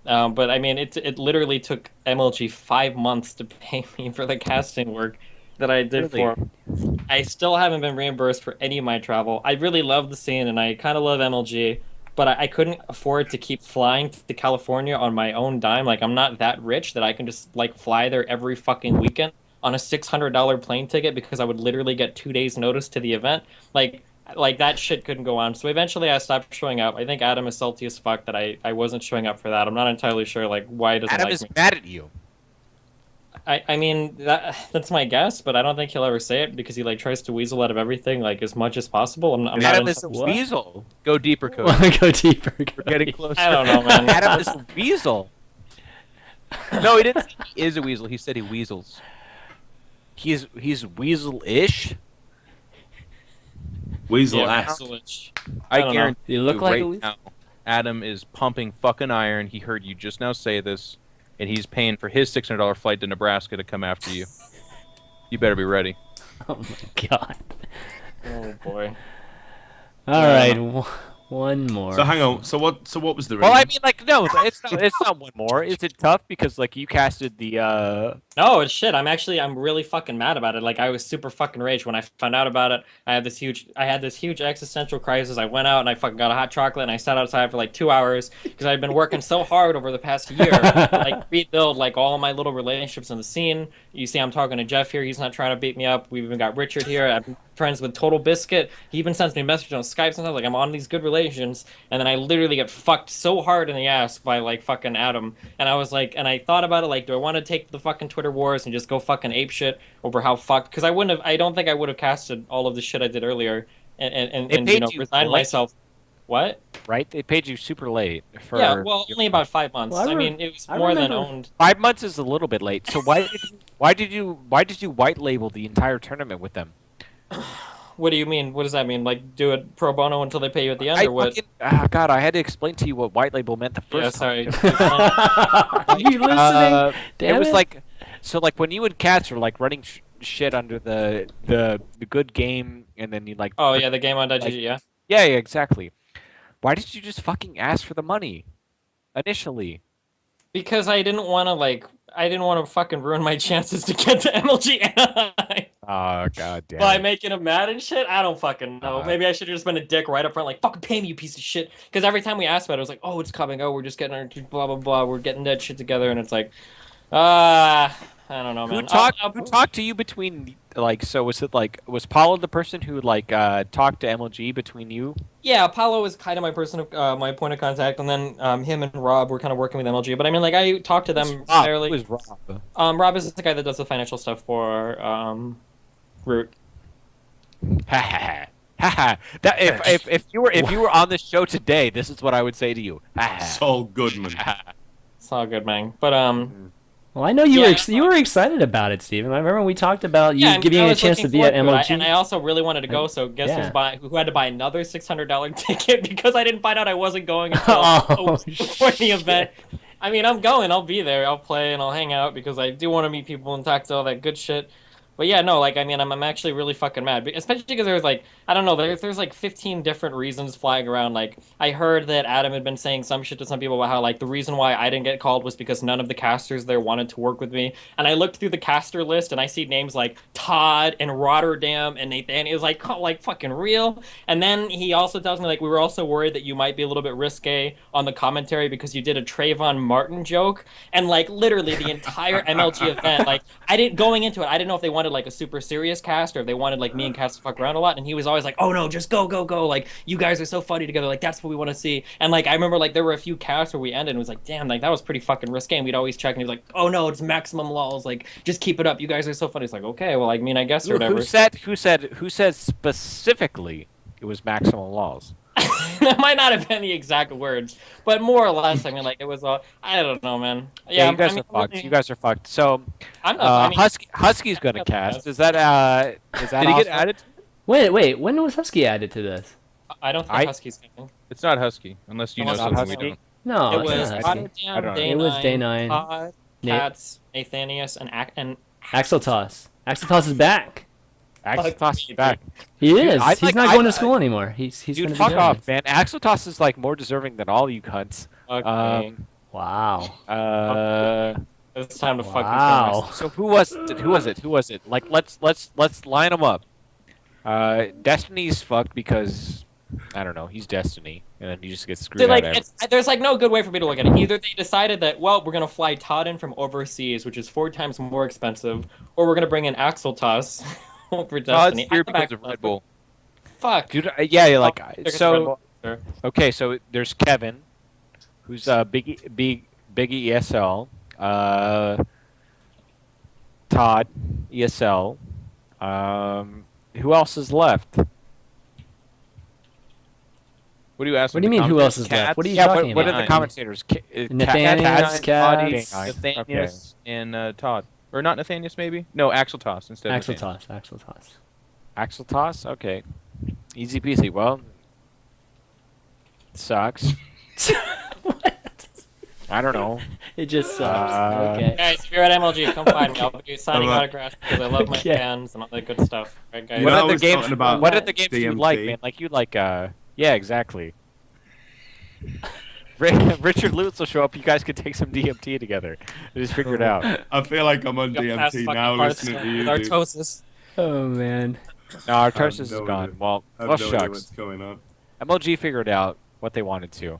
But I mean, it literally took MLG 5 months to pay me for the casting work that I did
Really?
for. I still haven't been reimbursed for any of my travel. I really love the scene and I kind of love MLG, but I couldn't afford to keep flying to California on my own dime. Like, I'm not that rich that I can just like fly there every fucking weekend on a $600 plane ticket because I would literally get 2 days notice to the event. Like that shit couldn't go on. So eventually I stopped showing up. I think Adam is salty as fuck that I wasn't showing up for that. I'm not entirely sure like why he doesn't
Adam
like
is
me.
mad at you.
I mean that's my guess, but I don't think he'll ever say it because he like tries to weasel out of everything like as much as possible. I'm not
Adam is a
What?
weasel.
Go deeper, Cody.
Wanna go deeper?
We're getting closer.
I don't know, man.
Adam is a weasel.
No, he didn't say he is a weasel. He said he weasels.
He's weasel-ish.
Weasel
Yeah,
ass.
I
I
don't know.
guarantee
You look like a
right
weasel.
now, Adam is pumping fucking iron. He heard you just now say this, and he's paying for his $600 flight to Nebraska to come after you. You better be ready.
Oh my god.
Oh boy.
All right, one more.
So hang on. So what was the reason?
Well, I mean, like, no, it's not one more. Is it tough because like you casted the
No, it's shit. I'm really fucking mad about it. Like I was super fucking raged when I found out about it. I had this huge existential crisis. I went out and I fucking got a hot chocolate and I sat outside for like 2 hours because I'd been working so hard over the past year to like rebuild like all my little relationships in the scene. You see, I'm talking to Jeff here. He's not trying to beat me up. We've even got Richard here. I'm friends with Totalbiscuit. He even sends me messages on Skype sometimes. Like I'm on these good relations, and then I literally get fucked so hard in the ass by like fucking Adam. And I was like, and I thought about it. Like, do I want to take the fucking Twitter wars and just go fucking ape shit over how fucked? Because I don't think I would have casted all of the shit I did earlier, and
They
you
paid
know
you
resigned
late.
myself. What?
right? They paid you super late for.
Yeah, well, only about 5 months.
Well,
I mean, it was
I
more than
remember-
owned.
5 months is a little bit late. So why did you white label the entire tournament with them?
What do you mean? What does that mean? Like, do it pro bono until they pay you at the end, or what?
God, I had to explain to you what white label meant the
Yeah,
first time.
sorry.
Are you listening? Damn
it was
it.
like, so like when you and Cats are like running shit under the good game, and then you like.
Oh yeah, the game on
Like-
Digi, yeah.
Yeah, exactly. Why did you just fucking ask for the money initially?
Because I didn't want to fucking ruin my chances to get to MLG Anaheim
Oh god damn.
by making him mad and shit. I don't fucking know.
Uh,
Maybe I should have just been a dick right up front, like fucking pay me, you piece of shit. Because every time we asked about it, it was like, oh, it's coming. Oh, we're just getting our blah blah blah. We're getting that shit together, and it's like, I don't know, man.
Who talked to you between like? So was it like was Paulo the person who like talked to MLG between you?
Yeah, Apollo was kind of my person, my point of contact, and then him and Rob were kind of working with MLG. But I mean, like I talked to them fairly.
Who was Rob?
Rob is the guy that does the financial stuff for Root.
Ha ha ha. Ha ha. That if you were on this show today, this is what I would say to you. Ha ha.
Saul Goodman.
It's all good, man. But
Well, I know you
Yeah,
you were excited about it, Steven. I remember we talked about you
Yeah,
giving
I
you a
was
chance to
looking
be at
forward to it.
MLG.
And I also really wanted to go, so guess who had to buy another $600 ticket because I didn't find out I wasn't going until before the event. I mean, I'm going. I'll be there. I'll play and I'll hang out because I do want to meet people and talk to all that good shit. But yeah, no, like, I mean, I'm actually really fucking mad, especially because there's like, I don't know, there's like 15 different reasons flying around. Like, I heard that Adam had been saying some shit to some people about how, like, the reason why I didn't get called was because none of the casters there wanted to work with me. And I looked through the caster list and I see names like Todd and Rotterdam and Nathan. It was like, oh, like, fucking real. And then he also tells me, like, we were also worried that you might be a little bit risque on the commentary because you did a Trayvon Martin joke. And, like, literally the entire MLG event, like, going into it, I didn't know if they wanted like a super serious cast or if they wanted like me and Cass to fuck around a lot, and he was always like, oh no, just go, like, you guys are so funny together, like, that's what we want to see. And like, I remember like there were a few casts where we ended and it was like, damn, like, that was pretty fucking risque, and we'd always check and he was like, oh no, it's maximum lols, like, just keep it up, you guys are so funny. It's like, okay, well, I mean, I guess, or whatever.
Who said specifically it was maximum lols?
That might not have been the exact words, but more or less, I mean, like, it was all, I don't know, man.
Yeah, you guys are fucked. You guys are fucked. So,
I'm not, I mean,
Husky's gonna cast. Is that
Did he get added?
Wait, when was Husky added to this?
I don't think Husky's coming.
It's not Husky, unless you know
It's not
something we
Husky?
don't.
No,
It
it's
was
not Husky.
Rotterdam,
It was Day 9.
Todd,
Nate.
Cats, Nathanius, and
Axel Toss. Axel Toss is back.
Axeltoss is back?
He is.
I
He's
like-
not
I-
going to school anymore. He's
Dude,
going to
fuck
be doing
off,
it.
man. Axeltoss is like more deserving than all you cunts.
Okay.
Wow.
It's time to fucking
Wow.
So who was it? Like, let's line them up. Destiny's fucked because I don't know. He's Destiny, and then he just gets screwed
like,
out.
there's like no good way for me to look at it. Either they decided that, well, we're gonna fly Todd in from overseas, which is 4 times more expensive, or we're gonna bring in Axel Toss for Destiny.
Todd's here because of Red Bull.
Fuck.
Dude, yeah, like
Because
so.
Red Bull- sure.
Okay, so there's Kevin, who's big ESL. Todd, ESL. Who else is left?
What do you ask?
What do you mean, who else is left? What are you
Yeah,
talking
what
about?
are the commentators?
Nathanius,
Cats,
Nathanius, and Todd. Or not Nathanius, maybe? No, Axel Toss instead of
Axel
Nathanius.
Toss. Axel Toss.
Axel Toss? Okay. Easy peasy. Well, sucks.
What?
I don't know.
It just sucks.
Uh,
Okay.
Guys, if you're at MLG, come find me. I'll be signing
Alright.
autographs because I love my
Okay.
fans and all that good stuff. Right, guys?
You
What
know,
are
I
the
was
games?
talking about
What are the games you
DMT.
like, man? Like you like? Yeah, exactly. Richard Lutz will show up. You guys could take some DMT together. Just figure it out.
I feel like I'm on
Got past
DMT
fucking
now
parts
listening to
with
you. dude.
Artosis.
Oh man.
No, our
I have
Tarsus is
no
gone.
idea.
Well,
I have
well,
no idea
shucks.
what's going on.
MLG figured out what they wanted to.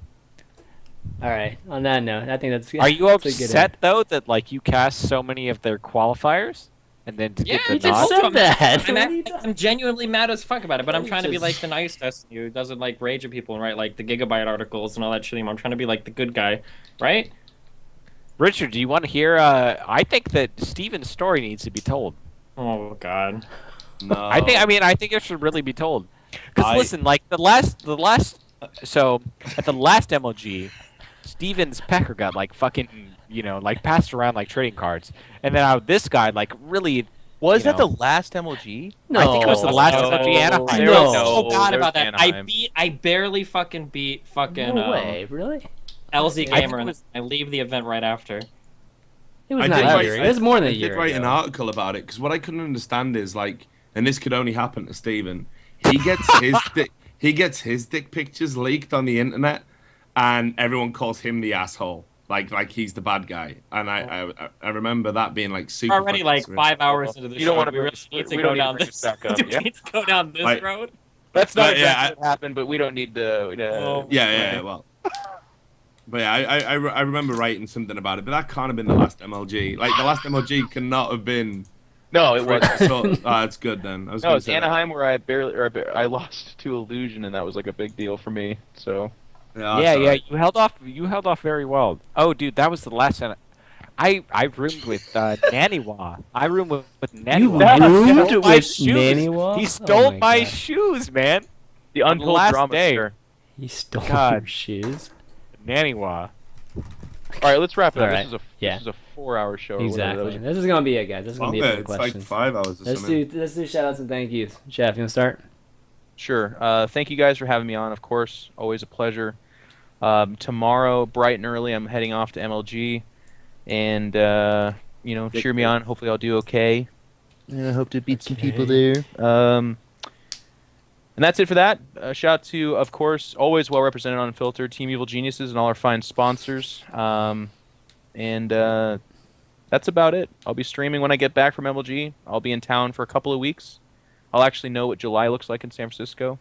All right. On that note, I think that's.
Are you
that's a good
upset though that like you cast so many of their qualifiers and then to
Yeah,
get
you
the
You
nod?
just said that.
I'm genuinely mad as fuck about it, but I'm
You
trying to be
just-
like the nice Destiny who doesn't like rage at people and write like the Gigabyte articles and all that shit anymore. I'm trying to be like the good guy, right?
Richard, do you want to hear? I think that Steven's story needs to be told.
Oh god.
No.
I think it should really be told. Because
I-
listen, like the last, so at the last MLG, Steven's pecker got like fucking, like passed around like trading cards, and then this guy like really.
Was that
know.
the last MLG?
No.
I think it was the last
No.
MLG Anaheim.
There
No.
was
Oh god
there was
about that.
Anaheim.
I barely fucking beat fucking
No way. Really?
LZ
I think
Gamer
it
and
was-
I leave the event right after.
It was
I
not
did
a
write-
year. It was more than a
I
year
did write an
ago.
article about it because what I couldn't understand is like, and this could only happen to Steven. He gets his dick pictures leaked on the internet, and everyone calls him the asshole, like he's the bad guy. And I remember that being like super.
We're already
fucking
like
surreal.
5 hours into the
You
show.
don't want to
we really need to
we
go
don't need to
down
bring
this.
it back up,
Do we
yeah?
need to go down this
Like-
road?
That's not
But, yeah,
exactly what happened, but we don't need to.
Oh.
Yeah, well. But yeah, I remember writing something about it, but that can't have been the last MLG. Like the last MLG cannot have been.
No, it wasn't.
So, it's good then. I was
No,
gonna
it's
say that.
Anaheim where I lost to Illusion, and that was like a big deal for me. So
Yeah, that's
Yeah,
alright.
you held off very well. Oh, dude, that was the last time. I roomed with Naniwa. I roomed with Naniwa.
You
He
roomed
stole my
with
shoes.
Naniwa?
He
Oh
stole
my
my
God.
shoes, man.
the
On the
untold
last
drama
day.
there.
He stole
God.
your shoes.
Naniwa.
All right, let's wrap it up.
All right.
This is a 4-hour show. Or whatever.
Exactly. This is gonna be it, guys. This is gonna be it for the
It's like
questions.
5 hours or something.
Let's do shout outs and thank yous. Jeff, you wanna start?
Sure. Thank you guys for having me on. Of course, always a pleasure. Tomorrow, bright and early, I'm heading off to MLG, and cheer me on. Hopefully, I'll do okay. And I hope to beat some people there. And that's it for that. Shout out to, of course, always well represented on Unfiltered, Team Evil Geniuses, and all our fine sponsors. And that's about it. I'll be streaming when I get back from MLG. I'll be in town for a couple of weeks. I'll actually know what July looks like in San Francisco.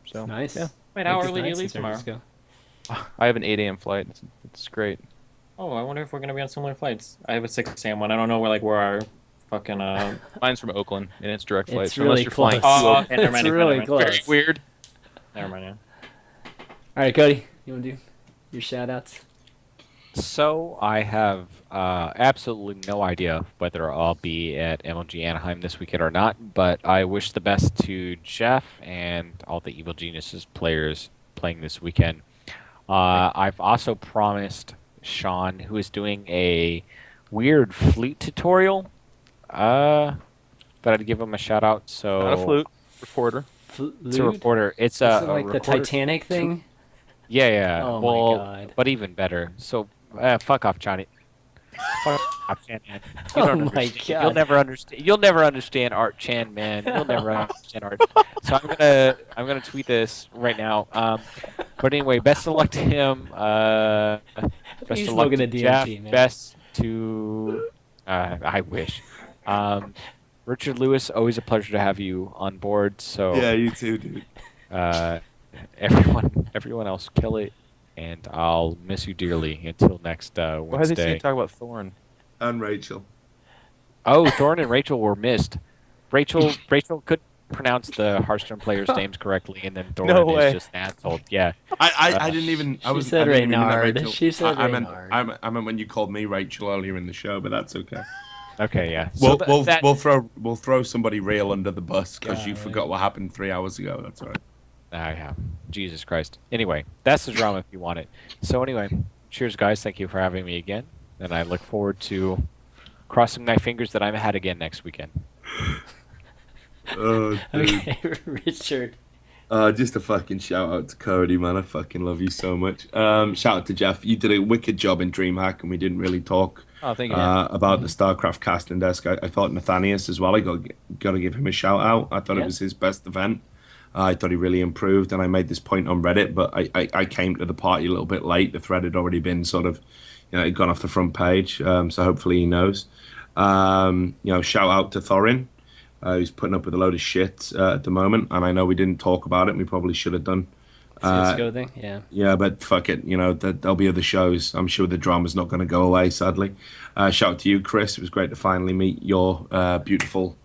So
Nice.
Yeah.
Wait, how
It's
early do you
nice in
leave
San
tomorrow?
Francisco.
I have an 8 a.m. flight. It's great.
Oh, I wonder if we're gonna be on similar flights. I have a 6 a.m. one. I don't know where our fucking
Mine's from Oakland, and it's direct flight.
It's
so
really
unless you're flying
close.
to
Oh,
Oakland,
okay, never
It's
mind, never
really
mind.
close.
very weird.
Never mind. Yeah.
All right, Cody, you wanna do your shout outs?
So I have absolutely no idea whether I'll be at MLG Anaheim this weekend or not, but I wish the best to Jeff and all the Evil Geniuses players playing this weekend. I've also promised Sean, who is doing a weird flute tutorial, that I'd give him a shout out. So
Not a flute reporter.
It's a reporter. It's
Is
a
it like the
recorder-
Titanic thing?
Yeah.
Oh
well,
my god.
but even better. So, fuck off, Johnny. Fuck off, Chan Man. You
Oh
don't
my
understand.
God.
You'll never understand art, Chan Man. You'll never understand art. So I'm gonna tweet this right now. But anyway, best of luck to him. Best
He's
of luck
smoking
to
a
Jeff.
DMT, man.
Best to. I wish. Richard Lewis, always a pleasure to have you on board. So
Yeah, you too, dude.
everyone else, kill it, and I'll miss you dearly until next
Why did they
Wednesday.
talk about Thorn?
And Rachel.
Oh, Thorn and Rachel were missed. Rachel could pronounce the Hearthstone players' names correctly, and then Thorn
No way.
is just an asshole. Yeah.
I didn't even. I
She
was.
said
I didn't even mean that,
Reynard.
Rachel.
She said
I meant.
Reynard.
I meant when you called me Rachel earlier in the show, but that's okay.
Okay. Yeah. So
We'll throw somebody real under the bus because you
Golly.
forgot what happened 3 hours ago. That's all right.
I have. Jesus Christ. Anyway, that's the drama if you want it. So anyway, cheers, guys. Thank you for having me again, and I look forward to crossing my fingers that I'm ahead again next weekend.
Oh, dude.
Okay, Richard.
Just a fucking shout out to Cody, man. I fucking love you so much. Shout out to Jeff. You did a wicked job in Dreamhack, and we didn't really talk
Oh, thank you. Man.
about the StarCraft casting desk. I thought Nathanius as well. I got to give him a shout out. I thought
Yeah.
it was his best event. I thought he really improved, and I made this point on Reddit, but I came to the party a little bit late. The thread had already been sort of, it'd gone off the front page, so hopefully he knows. Shout out to Thorin, who's putting up with a load of shit at the moment, and I know we didn't talk about it. We probably should have done.
CSGO thing? Yeah.
Yeah, but fuck it. There'll be other shows. I'm sure the drama's not going to go away, sadly. Shout out to you, Chris. It was great to finally meet your beautiful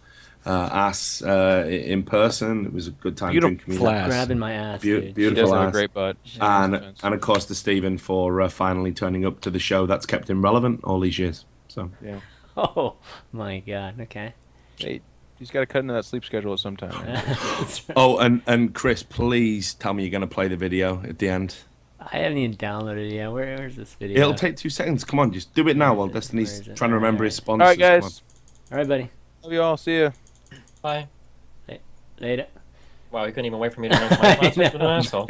ass in person. It was a good time
Beautiful
drinking with you.
ass.
Grabbing my ass, dude.
She
Beautiful
does have a
ass.
great butt.
And of course to Stephen for finally turning up to the show that's kept him relevant all these years. So
Yeah.
Oh my god. Okay.
Hey, he's got to cut into that sleep schedule at some time. man.
That's right.
oh, and Chris, please tell me you're going to play the video at the end.
I haven't even downloaded it yet. Where's this video?
It'll take 2 seconds. Come on, just do it now while Destiny's
Where is it?
trying to remember his sponsors.
All right,
Come on.
guys.
All right, buddy.
Love you all. See ya.
Bye.
Later.
Wow, he couldn't even wait for me to announce my sponsors with an asshole.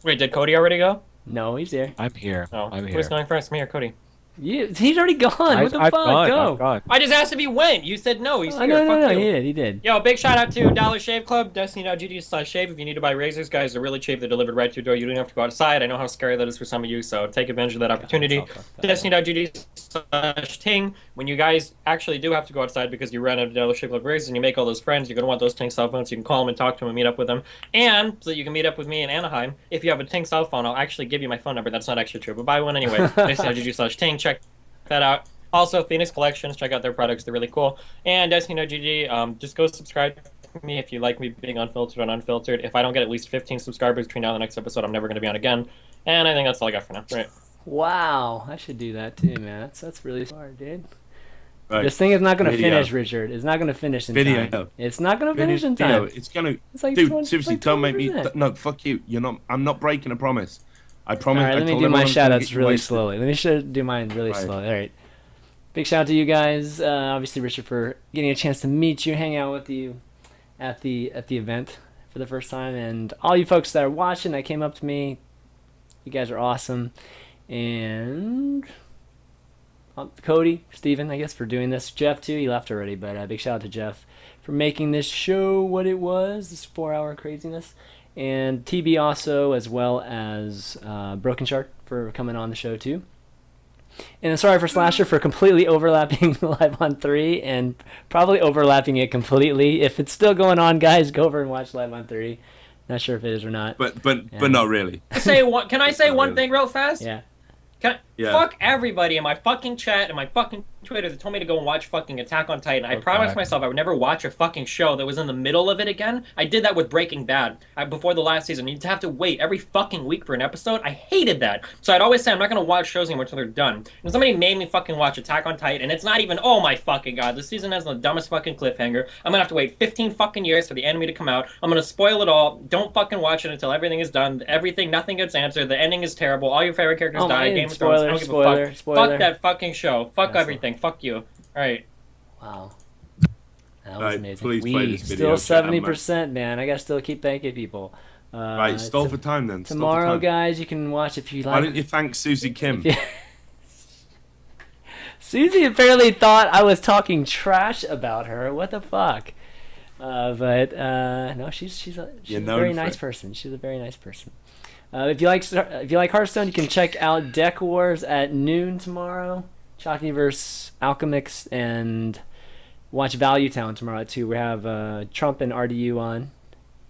Wait, did Cody already go?
No, he's here.
I'm here.
No.
I'm here.
Who's going first, me or Cody?
He's already gone. What the
I've
fuck?
gone,
Go.
I've gone.
I just asked if he went. You said no. He's
Oh,
here.
no,
Fuck you.
he did. He did.
Yo, big shout out to Dollar Shave Club, Destiny.gg/shave. If you need to buy razors, guys, they're really cheap. They're delivered right to your door. You don't have to go outside. I know how scary that is for some of you, so take advantage of that opportunity.
That's all fucked up.
Destiny.gg/ting. When you guys actually do have to go outside because you run out of Dollar Shave Club razors and you make all those friends, you're going to want those Ting cell phones. You can call them and talk to them and meet up with them. And so that you can meet up with me in Anaheim. If you have a Ting cell phone, I'll actually give you my phone number. That's not actually true, but buy one anyway. Destiny.gg/ting. Check that out. Also, Phoenix Collections, check out their products. They're really cool. And Destiny.gg, just go subscribe to me if you like me being unfiltered on Unfiltered. If I don't get at least 15 subscribers between now and the next episode, I'm never going to be on again. And I think that's all I got for now. Right.
Wow, I should do that too, man. That's really smart, dude.
Right.
This thing is not going to
Video.
finish, Richard. It's not going to finish in
Video.
time. It's not going to finish in
Video.
time.
It's gonna.
It's like
Dude,
20
seriously,
it's like
don't make me.
20%.
No, fuck you. You're not. I'm not breaking a promise. I promise.
All right,
I
let me
told
do
everyone
my
I was gonna
shout outs
get you
really
wasted.
slowly. Let me do mine really
Right.
slowly. All right. Big shout out to you guys. Obviously, Richard, for getting a chance to meet you, hang out with you at the event for the first time, and all you folks that are watching that came up to me. You guys are awesome, and Cody, Steven, I guess, for doing this. Jeff too. He left already, but big shout out to Jeff for making this show what it was. This 4-hour craziness. And TB also, as well as Brokenshard for coming on the show too. And sorry for Slasher for completely overlapping Live on 3 and probably overlapping it completely. If it's still going on, guys, go over and watch Live on 3. Not sure if it is or not.
But not really.
Can I say one thing real fast?
Yeah.
Yeah.
Fuck everybody in my fucking chat and my fucking Twitter that told me to go and watch fucking Attack on Titan. I promised myself I would never watch a fucking show that was in the middle of it again. I did that with Breaking Bad before the last season. You'd have to wait every fucking week for an episode. I hated that. So I'd always say I'm not going to watch shows anymore until they're done. And somebody made me fucking watch Attack on Titan, and it's not even, oh my fucking god, this season has the dumbest fucking cliffhanger. I'm going to have to wait 15 fucking years for the anime to come out. I'm going to spoil it all. Don't fucking watch it until everything is done. Nothing gets answered. The ending is terrible. All your favorite characters die. Game of Thrones. I don't give a fuck. Fuck that fucking show. Fuck everything. Fuck you. Alright.
Wow. That was
Right,
amazing.
please play this video.
Still
chat, man.
70%, man. I gotta still keep thanking people.
Right, stall for time then. Stall for
Tomorrow,
time.
guys, you can watch if you like.
Why don't you thank Susie Kim?
Susie apparently thought I was talking trash about her. What the fuck? No, she's a very nice person. She's a very nice person. If you like Hearthstone, you can check out Deck Wars at noon tomorrow. Chalky vs. Alchemix, and watch Value Town tomorrow too. We have Trump and RDU on.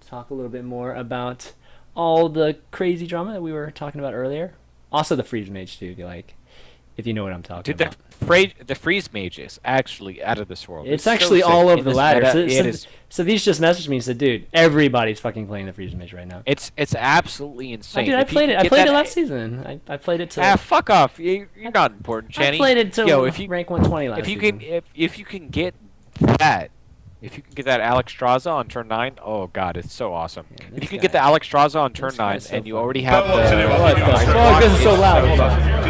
Talk a little bit more about all the crazy drama that we were talking about earlier. Also the Freeze Mage too, if you know what I'm talking about.
The Freeze Mage is actually out of this world.
It's
so
actually
sick.
all over
In
the
this
ladder.
meta,
So these just messaged me and said, dude, everybody's fucking playing the Freeze Mage right now.
It's absolutely insane.
Dude, I played it. I played it last season. I played it till.
Fuck off. You're not important, Channy.
I played it till
Yo, if you,
rank 120 last
if you
season.
can if you can get that Alex Straza on turn 9, oh god, it's so awesome.
Yeah,
if you
this
can
guy-
get the Alex Straza on turn
this guy's
9
so
and you
funny.
already have
What the fuck? This is so loud. Hold on.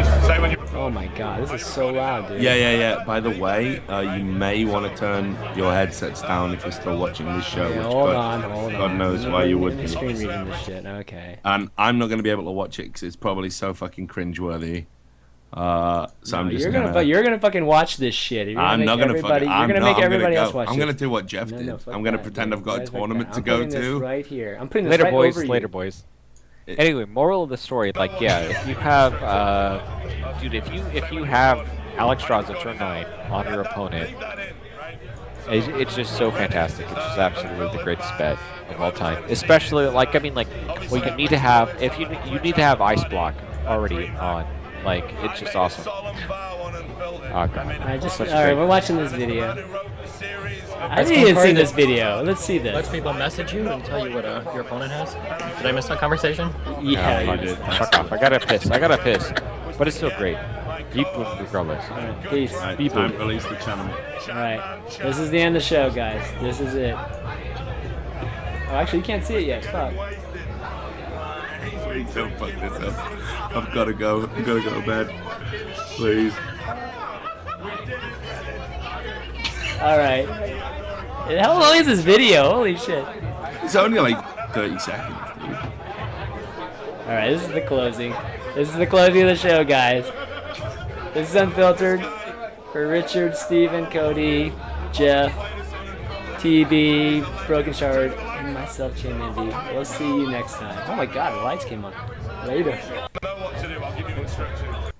Oh my god, this is so loud, dude.
Yeah. By the way, you may want to turn your headsets down if you're still watching this show.
Yeah,
which
hold
God,
on.
God knows why you would
Let me
be.
screen reading this shit. Okay.
And I'm not going to be able to watch it because it's probably so fucking cringeworthy. So I'm just
You're gonna fucking watch this shit. You're gonna
I'm
make
not gonna
everybody.
fucking.
You're gonna make everybody
go.
else watch.
I'm
this.
gonna do what Jeff did.
fuck
I'm gonna
that,
pretend
dude.
I've got a
Guys, fuck
tournament
that.
to
I'm
go
putting this
to.
right here. I'm putting this
Later
right
boys,
over
later
you.
boys. Anyway, moral of the story, like yeah, if you have dude, if you have Alex Straza turn 9 on your opponent, it's just so fantastic. It's just absolutely the greatest bet of all time. Especially like well, you need to have you need to have Ice Block already on. Like it's just awesome. Oh, God.
Alright, we're watching this video. I
Let's
didn't even see
compare
this video. Let's see
Lets
this.
people message you and tell you what your opponent has. Did I miss that conversation?
Yeah,
Oh,
you
fuck.
did.
Fuck off. I gotta piss. But it's still great. Keep regardless.
Peace.
Right, time release the channel.
Alright, this is the end of the show, guys. This is it. Oh, actually, you can't see it yet. Fuck.
Please don't fuck this up. I've got to go. I've got to go to bed. Please.
Alright. How long is this video? Holy shit.
It's only like 30 seconds, dude.
Alright, this is the closing. This is the closing of the show, guys. This is Unfiltered. For Richard, Steven, Cody, Jeff, TB, Brokenshard, and myself, ChanManV. We'll see you next time. Oh my god, the lights came on. Later.
Know what to do, I'll give you instructions.